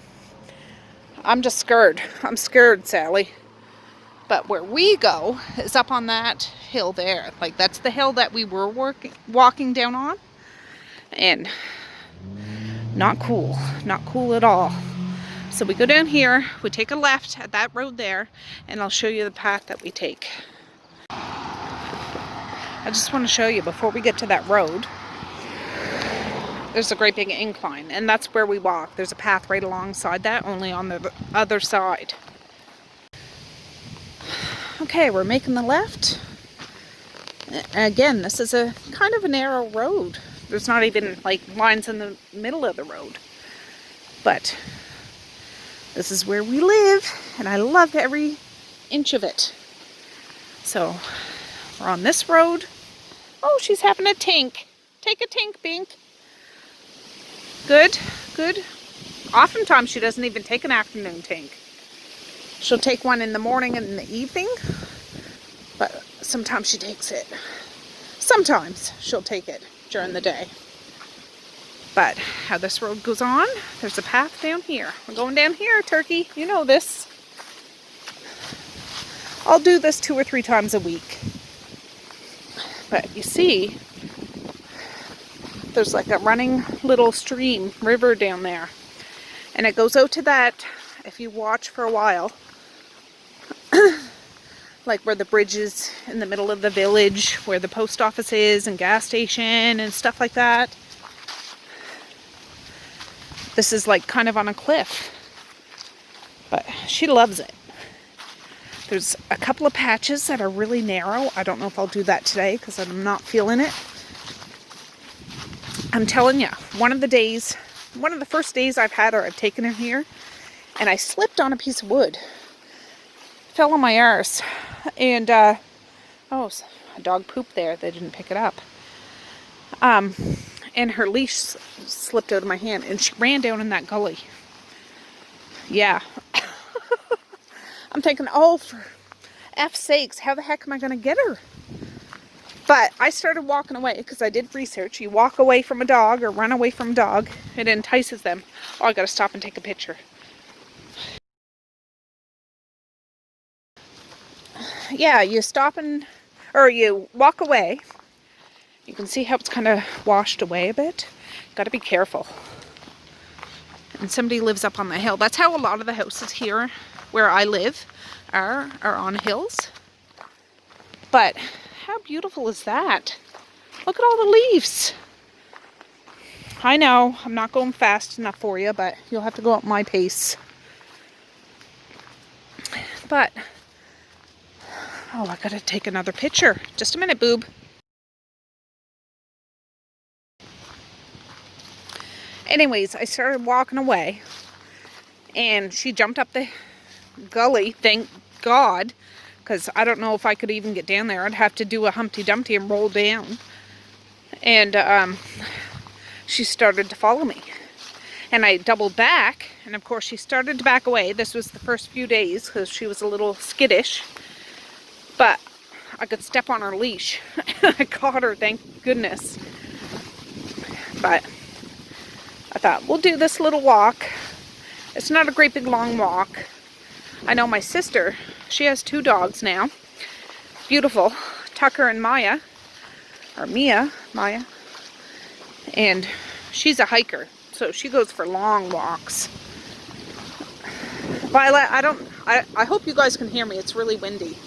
I'm just scared. I'm scared, Sally. But where we go is up on that hill there. Like, that's the hill that we were walking down on. And not cool. Not cool at all. So we go down here. We take a left at that road there. And I'll show you the path that we take. I just want to show you before we get to that road. There's a great big incline, and that's where we walk. There's a path right alongside that, only on the other side. Okay, we're making the left. Again, this is a kind of a narrow road. There's not even like lines in the middle of the road. But this is where we live, and I love every inch of it. So we're on this road. Oh, she's having a tink. Take a tink, Bink. Good, good. Oftentimes she doesn't even take an afternoon tink. She'll take one in the morning and in the evening, but sometimes she takes it. Sometimes she'll take it during the day. But how this road goes on, there's a path down here. We're going down here, Turkey. You know this. I'll do this 2 or 3 times a week. But you see, there's like a running little stream, river down there. And it goes out to that, if you watch for a while, like where the bridge is in the middle of the village, where the post office is and gas station and stuff like that. This is like kind of on a cliff. But she loves it. There's a couple of patches that are really narrow. I don't know if I'll do that today because I'm not feeling it. I'm telling you, one of the first days I've had her, I've taken her here, and I slipped on a piece of wood. Fell on my arse. And, oh, a dog pooped there. They didn't pick it up. And her leash slipped out of my hand, and she ran down in that gully. Yeah. I'm thinking, oh, for F's sakes, how the heck am I going to get her? But I started walking away because I did research. You walk away from a dog or run away from a dog, it entices them. Oh, I gotta stop and take a picture. Yeah, you stop or you walk away. You can see how it's kind of washed away a bit. Gotta be careful. And somebody lives up on the hill. That's how a lot of the houses here where I live are on hills. But how beautiful is that? Look at all the leaves. I know I'm not going fast enough for you, but you'll have to go at my pace. But, oh, I gotta take another picture. Just a minute, boob. Anyways, I started walking away and she jumped up the gully, thank God, because I don't know if I could even get down there. I'd have to do a Humpty Dumpty and roll down. And she started to follow me. And I doubled back, and of course she started to back away. This was the first few days because she was a little skittish. But I could step on her leash. I caught her, thank goodness. But I thought, we'll do this little walk. It's not a great big long walk. I know my sister, she has 2 dogs now. Beautiful. Tucker and Maya. Or Maya. And she's a hiker. So she goes for long walks. Violet, I hope you guys can hear me. It's really windy.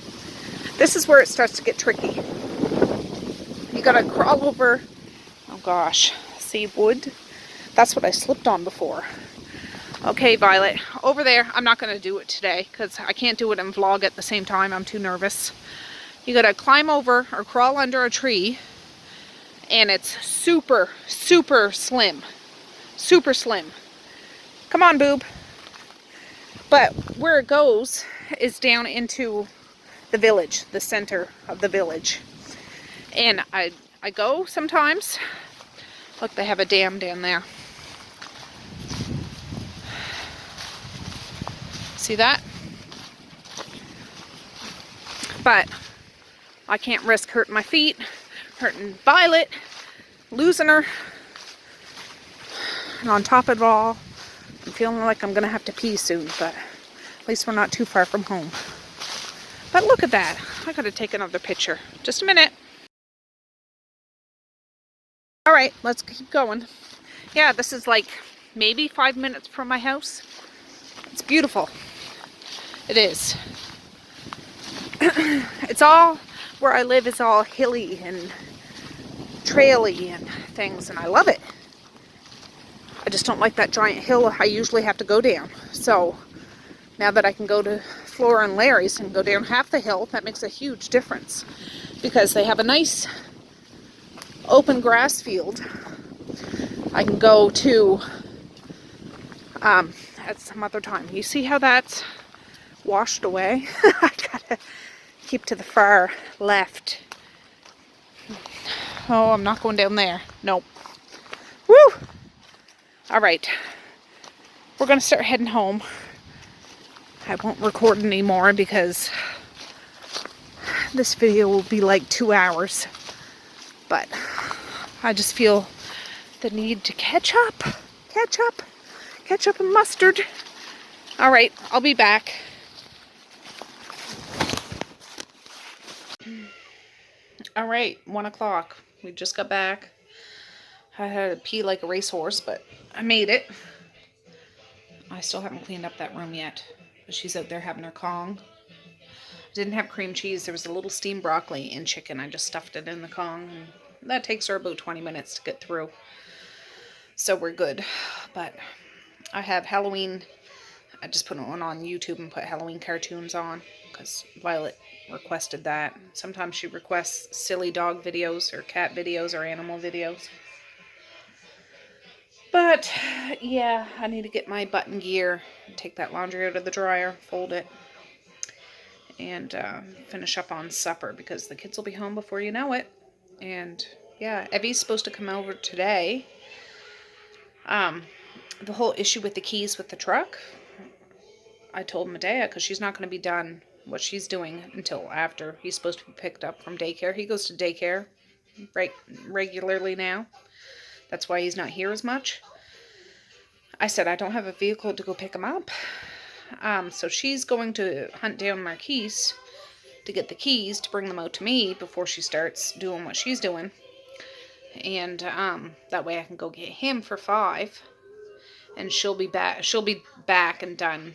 This is where it starts to get tricky. You gotta crawl over, oh gosh, see wood? That's what I slipped on before. Okay, Violet, over there, I'm not gonna do it today because I can't do it and vlog at the same time. I'm too nervous. You gotta climb over or crawl under a tree, and it's super, super slim. Super slim. Come on, boob. But where it goes is down into the village, the center of the village. And I go sometimes. Look, they have a dam down there. See that? But I can't risk hurting my feet, hurting Violet, losing her. And on top of it all, I'm feeling like I'm gonna have to pee soon, but at least we're not too far from home. But look at that. I gotta take another picture. Just a minute. All right, let's keep going. Yeah, this is like maybe 5 minutes from my house. It's beautiful. It is. It's all, where I live is all hilly and traily and things, and I love it. I just don't like that giant hill I usually have to go down. So now that I can go to Flora and Larry's and go down half the hill, that makes a huge difference because they have a nice open grass field. I can go to at some other time. You see how that's washed away? I gotta keep to the far left. Oh, I'm not going down there. Nope. Woo! All right. We're gonna start heading home. I won't record anymore because this video will be like 2 hours. But I just feel the need to catch up and mustard. All right, I'll be back. All right, 1 o'clock. We just got back. I had to pee like a racehorse, but I made it. I still haven't cleaned up that room yet. But she's out there having her Kong. Didn't have cream cheese. There was a little steamed broccoli and chicken. I just stuffed it in the Kong. And that takes her about 20 minutes to get through. So we're good. But I have Halloween. I just put one on YouTube and put Halloween cartoons on because Violet requested that. Sometimes she requests silly dog videos or cat videos or animal videos. But yeah, I need to get my button gear, take that laundry out of the dryer, fold it, and finish up on supper because the kids will be home before you know it. And yeah, Evie's supposed to come over today. The whole issue with the keys with the truck, I told Medea because she's not going to be done what she's doing until after he's supposed to be picked up from daycare. He goes to daycare regularly now. That's why he's not here as much. I said I don't have a vehicle to go pick him up. So she's going to hunt down Marquise to get the keys to bring them out to me before she starts doing what she's doing. And that way I can go get him for 5. And she'll be back and done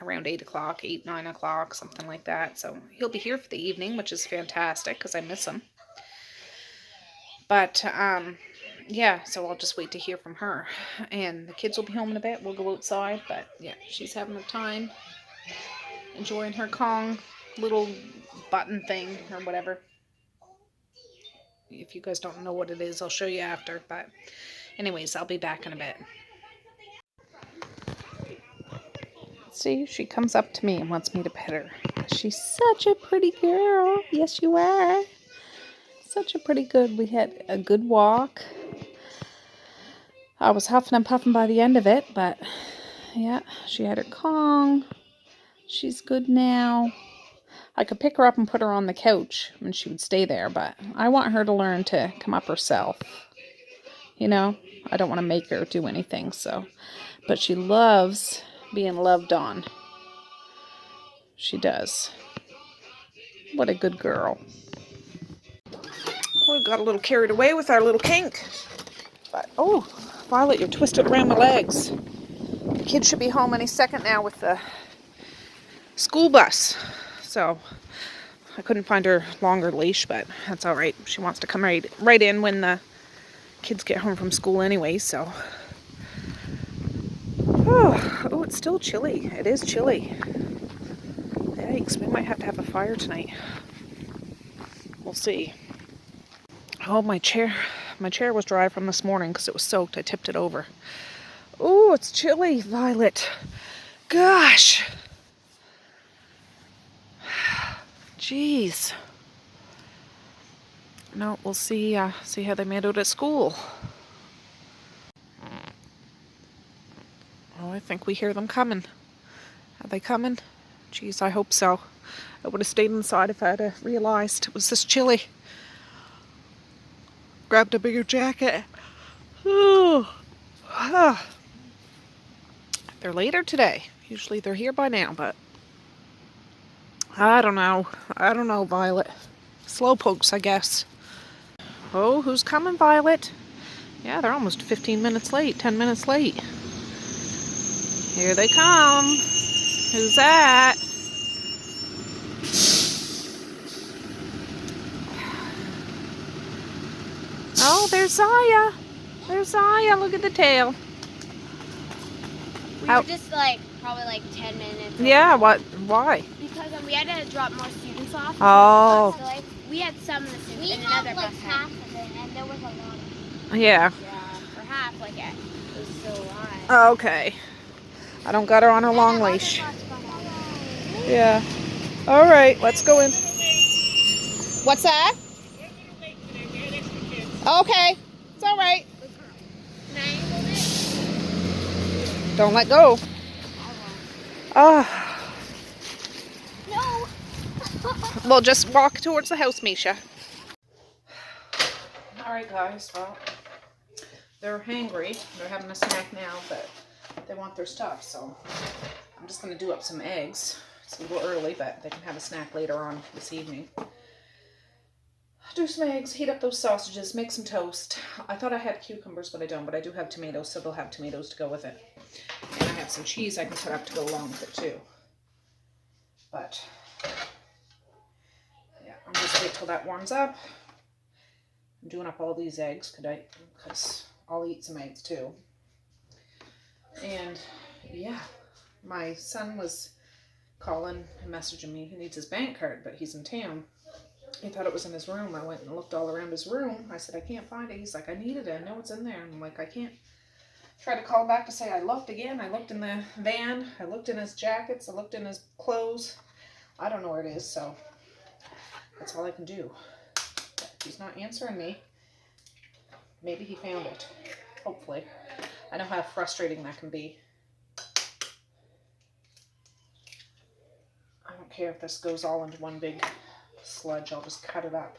around 8 o'clock, 8, 9 o'clock, something like that. So he'll be here for the evening, which is fantastic because I miss him. But, yeah, so I'll just wait to hear from her. And the kids will be home in a bit. We'll go outside. But, yeah, she's having a time enjoying her Kong little button thing or whatever. If you guys don't know what it is, I'll show you after. But anyways, I'll be back in a bit. See, she comes up to me and wants me to pet her. She's such a pretty girl. Yes, you are. Such a pretty good. We had a good walk. I was huffing and puffing by the end of it, but yeah, she had her Kong. She's good now. I could pick her up and put her on the couch and she would stay there, but I want her to learn to come up herself. You know, I don't want to make her do anything, so. But she loves being loved on. She does. What a good girl. We got a little carried away with our little kink. But, oh, Violet, you're twisted around my legs. The kid should be home any second now with the school bus. So, I couldn't find her longer leash, but that's all right. She wants to come right in when the kids get home from school anyway, so. Oh, it's still chilly. It is chilly. Yikes, we might have to have a fire tonight. We'll see. Oh, my chair was dry from this morning because it was soaked. I tipped it over. Oh, it's chilly, Violet. Gosh. Jeez. No, we'll see how they made out at school. Oh, I think we hear them coming. Are they coming? Jeez, I hope so. I would have stayed inside if I had realized it was this chilly. Grabbed a bigger jacket. Oh. They're later today. Usually they're here by now, but I don't know. I don't know, Violet. Slowpokes, I guess. Oh, who's coming, Violet? Yeah, they're almost 15 minutes late, 10 minutes late. Here they come. Who's that? Oh, there's Zaya. There's Zaya. Look at the tail. We were just probably 10 minutes. Yeah, what? Why? Because we had to drop more students off. Oh. So, we had some of the students in another bus. We had half of it, and there was a lot of them. Yeah. Yeah, for half, it was so high. Oh, okay. I don't got her on a long leash. Yeah. All right, let's go in. What's that? Okay. It's all right. Don't let go. Ah. No. Well, just walk towards the house, Misha. All right, guys. Well, they're hangry. They're having a snack now, but they want their stuff, so I'm just going to do up some eggs. It's a little early, but they can have a snack later on this evening. Do some eggs, heat up those sausages, make some toast. I thought I had cucumbers, but I don't. But I do have tomatoes, so they'll have tomatoes to go with it. And I have some cheese I can cut up to go along with it, too. But, yeah, I'm just wait till that warms up. I'm doing up all these eggs, because I'll eat some eggs, too. And, yeah, my son was calling and messaging me. He needs his bank card, but he's in town. He thought it was in his room. I went and looked all around his room. I said, I can't find it. He's like, I needed it. I know it's in there. And I'm like, I can't. Try to call back to say I looked again. I looked in the van. I looked in his jackets. I looked in his clothes. I don't know where it is, so that's all I can do. But he's not answering me. Maybe he found it. Hopefully. I know how frustrating that can be. I don't don't care if this goes all into one big sludge. I'll just cut it up.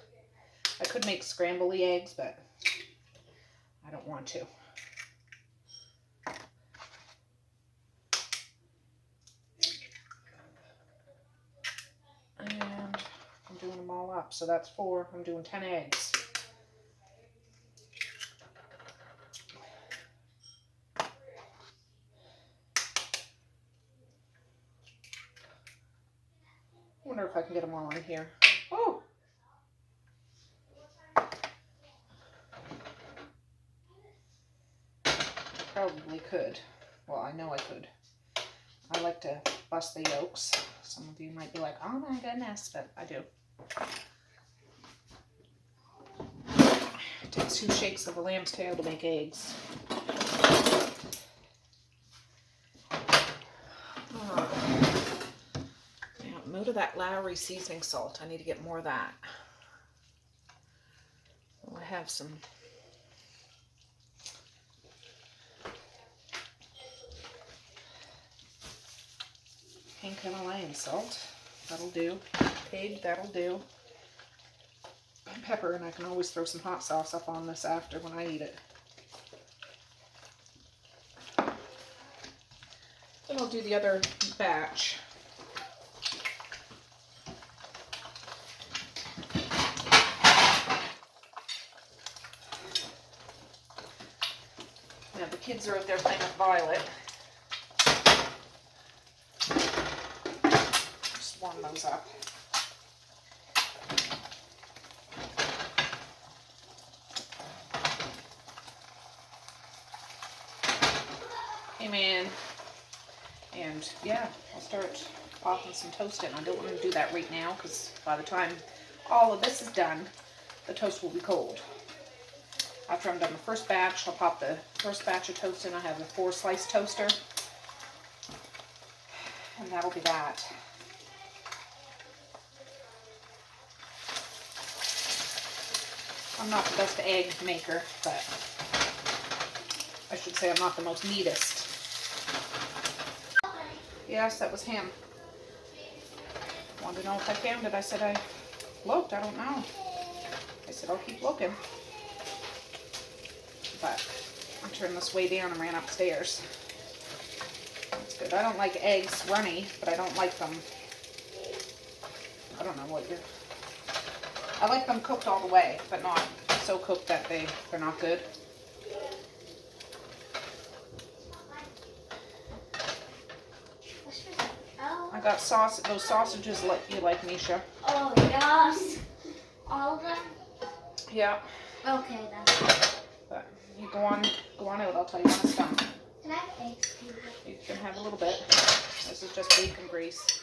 I could make scrambled eggs, but I don't want to. And I'm doing them all up. So that's 4. I'm doing 10 eggs. I wonder if I can get them all in here. Oh! I probably could. Well, I know I could. I like to bust the yolks. Some of you might be like, oh my goodness, but I do. It takes 2 shakes of a lamb's tail to make eggs. I'm out of that Lowry seasoning salt. I need to get more of that. Well, I have some. Pink Himalayan salt. That'll do. Pig, that'll do. Pepper, and I can always throw some hot sauce up on this after when I eat it. Then I'll do the other batch. Now the kids are out there playing with Violet. Just warm those up. Came in, and yeah, I'll start popping some toast in. I don't want to do that right now because by the time all of this is done, the toast will be cold. After I'm done the first batch, I'll pop the first batch of toast in. I have a 4-slice toaster, and that'll be that. I'm not the best egg maker, but I should say I'm not the most neatest. Yes, that was him. Wanted to know if I found it. I said I looked. I don't know. I said I'll keep looking. But I turned this way down and ran upstairs. That's good. I don't like eggs runny, but I don't like them. I don't know what you're. I like them cooked all the way, but not so cooked that they're not good. I got those sausages like you like, Misha. Oh, yes. All of them? Yeah. Okay, then. But you go on out. I'll tell you when it's done. Can I have eggs, too? You can have a little bit. This is just bacon grease.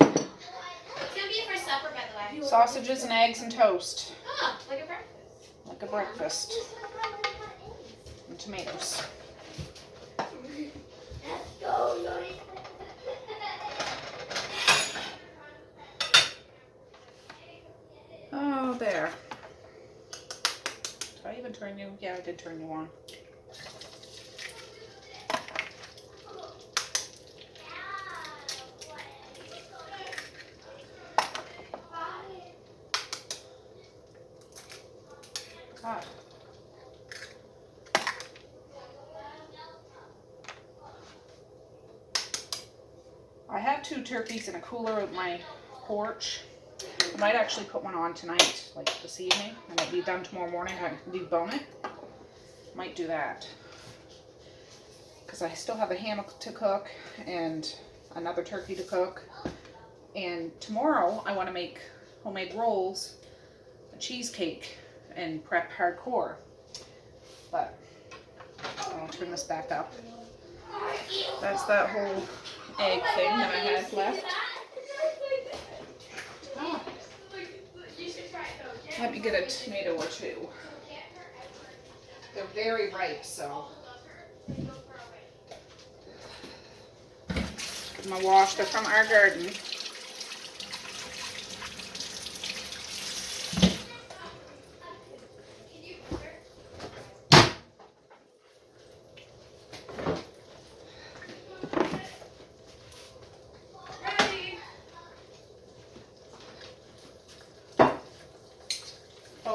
It's gonna be for supper, by the way. Sausages and eggs and toast. Oh, like a breakfast. Like a breakfast. And tomatoes. Let's go, Lori. Oh, there. Did I even turn you? Yeah, I did turn you on. God. I have 2 turkeys in a cooler at my porch. I might actually put one on tonight, like this evening, and it'll be done tomorrow morning. I can debone it. Might do that. Because I still have a ham to cook and another turkey to cook. And tomorrow I want to make homemade rolls, a cheesecake, and prep hardcore. But I'll turn this back up. That's that whole egg thing that I had left. Oh. Let me get a tomato or 2. They're very ripe, so. I'm gonna wash. They're from our garden.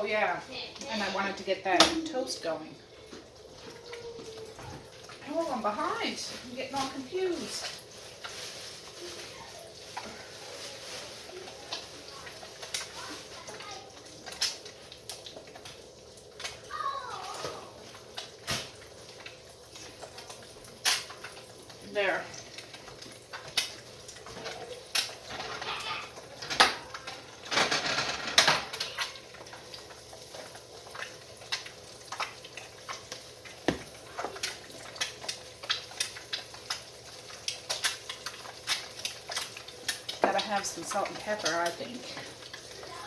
Oh yeah, and I wanted to get that toast going. Oh, I'm behind. I'm getting all confused. There. Gotta have some salt and pepper, I think.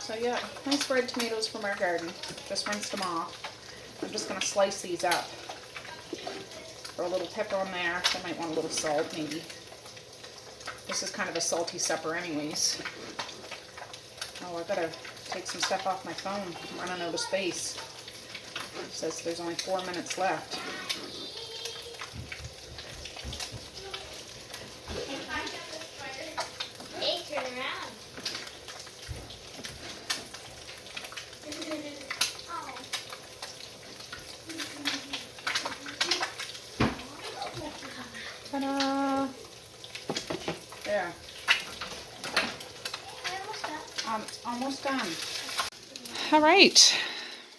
So yeah, nice red tomatoes from our garden. Just rinsed them off. I'm just gonna slice these up. Throw a little pepper on there. I might want a little salt, maybe. This is kind of a salty supper anyways. Oh, I gotta take some stuff off my phone. I'm running out of space. It says there's only 4 minutes left. Hey, turn around. Ta-da! There. Almost done. All right,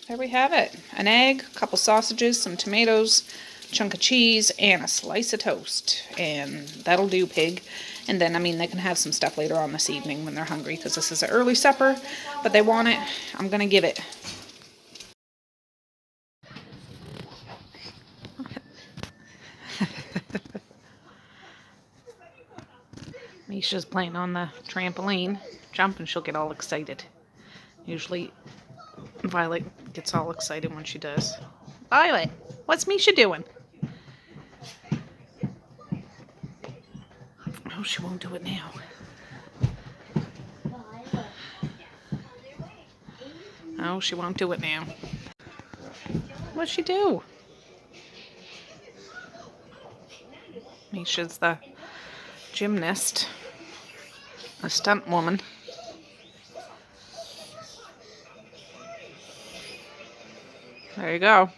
there we have it. An egg, a couple sausages, some tomatoes, a chunk of cheese, and a slice of toast. And that'll do, pig. And then, I mean, they can have some stuff later on this evening when they're hungry, because this is an early supper, but they want it. I'm gonna give it. Misha's playing on the trampoline, jumping, she'll get all excited. Usually Violet gets all excited when she does. Violet, what's Misha doing? Oh, she won't do it now. Oh, she won't do it now. What'd she do? Misha's the gymnast, a stunt woman. There you go.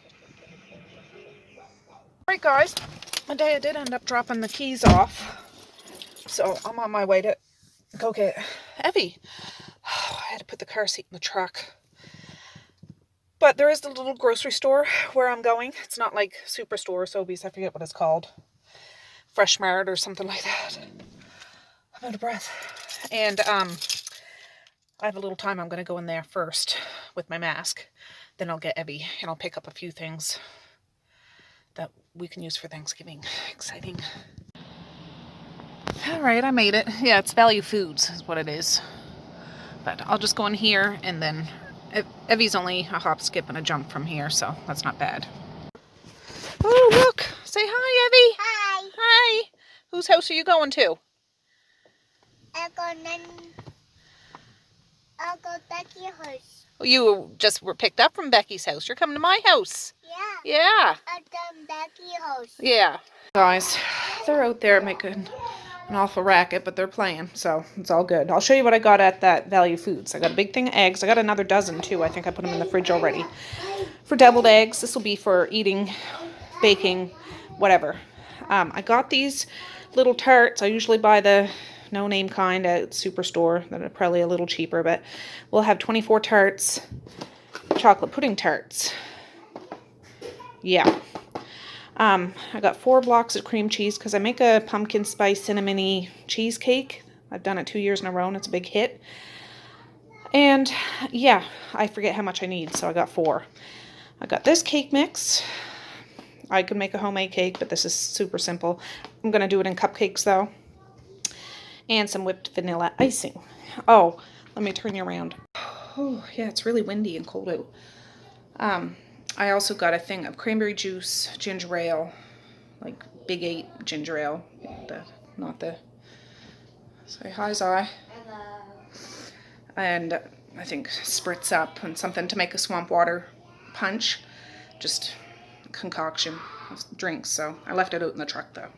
Alright guys, today I did end up dropping the keys off. So I'm on my way to go get Evie. I had to put the car seat in the truck. But there is the little grocery store where I'm going. It's not like Superstore or Sobeys, I forget what it's called. Fresh Mart or something like that. I'm out of breath. And I have a little time. I'm going to go in there first with my mask. Then I'll get Evie and I'll pick up a few things that we can use for Thanksgiving. Exciting. Alright, I made it. Yeah, it's Value Foods is what it is. But I'll just go in here and then Evie's only a hop, skip, and a jump from here, so that's not bad. Oh, look! Say hi, Evie! Hi. Hi! Whose house are you going to? I'll go Becky's house. You just were picked up from Becky's house. You're coming to my house. Yeah. Yeah. I'll go Becky's house. Yeah. Guys, they're out there making an awful racket, but they're playing, so it's all good. I'll show you what I got at that Value Foods. I got a big thing of eggs. I got another dozen, too. I think I put them in the fridge already. For deviled eggs. This will be for eating, baking, whatever. I got these little tarts. I usually buy the no-name kind at Superstore that are probably a little cheaper, but we'll have 24 tarts, chocolate pudding tarts. Yeah. I got 4 blocks of cream cheese because I make a pumpkin spice cinnamony cheesecake. I've done it 2 years in a row and it's a big hit. And yeah, I forget how much I need, so I got 4. I got this cake mix. I could make a homemade cake, but this is super simple. I'm going to do it in cupcakes though. And some whipped vanilla icing. Oh, let me turn you around. Oh, yeah, it's really windy and cold out. I also got a thing of cranberry juice, ginger ale, like Big 8 ginger ale. Not the... Say hi, Zai. Hello. And I think spritz up and something to make a swamp water punch. Just concoction of drinks, so I left it out in the truck though.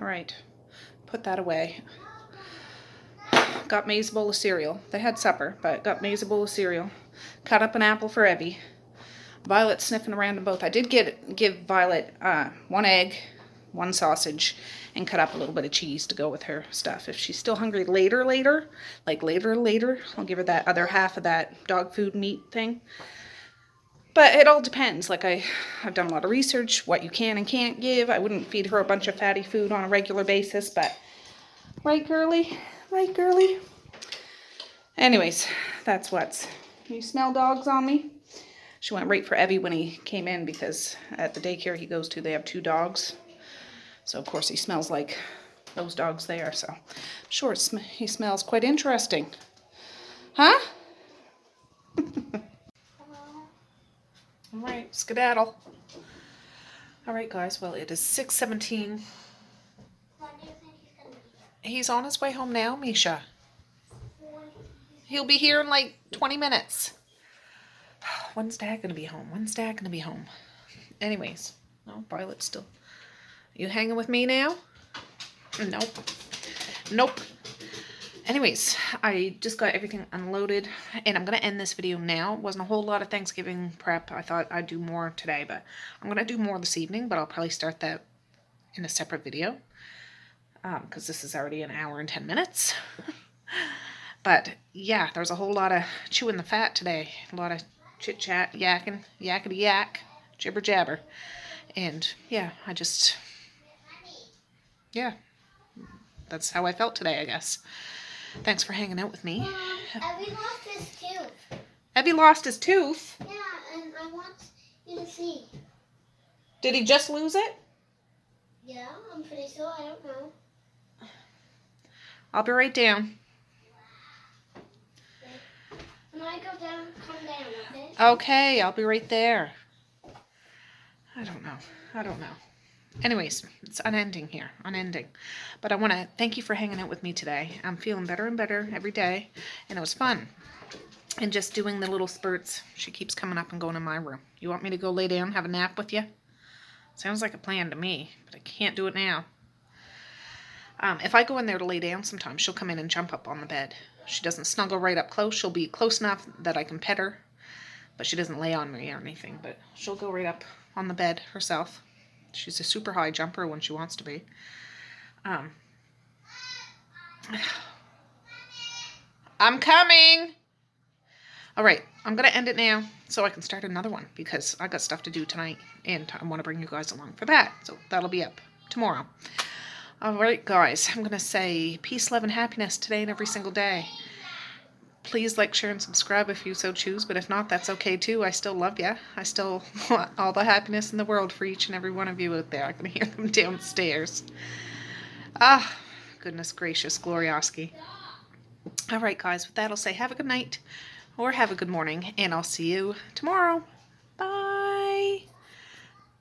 Alright, put that away. Got May's bowl of cereal. They had supper, but got May's a bowl of cereal. cut up an apple for Evie. Violet's sniffing around in both. I did give Violet 1 egg, 1 sausage, and cut up a little bit of cheese to go with her stuff. If she's still hungry later, I'll give her that other half of that dog food meat thing. But it all depends. Like I've done a lot of research, what you can and can't give. I wouldn't feed her a bunch of fatty food on a regular basis, but right, girly? Right, girly? Anyways, that's what's. You smell dogs on me? She went right for Evie when he came in because at the daycare he goes to, they have 2 dogs. So, of course, he smells like those dogs there. So, I'm sure he smells quite interesting. Huh? All right, skedaddle. All right, guys. Well, it is 6:17. When do you think he's gonna be here? He's on his way home now, Misha. He'll be here in like 20 minutes. When's Dad gonna be home? When's Dad gonna be home? Anyways, no, Violet's still. You hanging with me now? Nope. Nope. Anyways, I just got everything unloaded, and I'm going to end this video now. It wasn't a whole lot of Thanksgiving prep. I thought I'd do more today, but I'm going to do more this evening, but I'll probably start that in a separate video, because this is already 1 hour and 10 minutes. But, yeah, there's a whole lot of chewing the fat today. A lot of chit-chat, yakking, yakety-yak, jibber-jabber. And, yeah, yeah, that's how I felt today, I guess. Thanks for hanging out with me. Evie lost his tooth. Evie lost his tooth? Yeah, and I want you to see. Did he just lose it? Yeah, I'm pretty sure. I don't know. I'll be right down. When I go down, come down, okay? Okay, I'll be right there. I don't know. Anyways, it's unending here. Unending. But I want to thank you for hanging out with me today. I'm feeling better and better every day. And it was fun. And just doing the little spurts. She keeps coming up and going in my room. You want me to go lay down, have a nap with you? Sounds like a plan to me. But I can't do it now. If I go in there to lay down sometimes, she'll come in and jump up on the bed. She doesn't snuggle right up close. She'll be close enough that I can pet her. But she doesn't lay on me or anything. But she'll go right up on the bed herself. She's a super high jumper when she wants to be. I'm coming! Alright, I'm going to end it now so I can start another one because I got stuff to do tonight and I want to bring you guys along for that. So that'll be up tomorrow. Alright, guys, I'm going to say peace, love, and happiness today and every single day. Please like, share, and subscribe if you so choose, but if not, that's okay too. I still love you. I still want all the happiness in the world for each and every one of you out there. I can hear them downstairs. Ah, goodness gracious, Glorioski. All right, guys, with that, I'll say have a good night or have a good morning, and I'll see you tomorrow. Bye.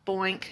Boink.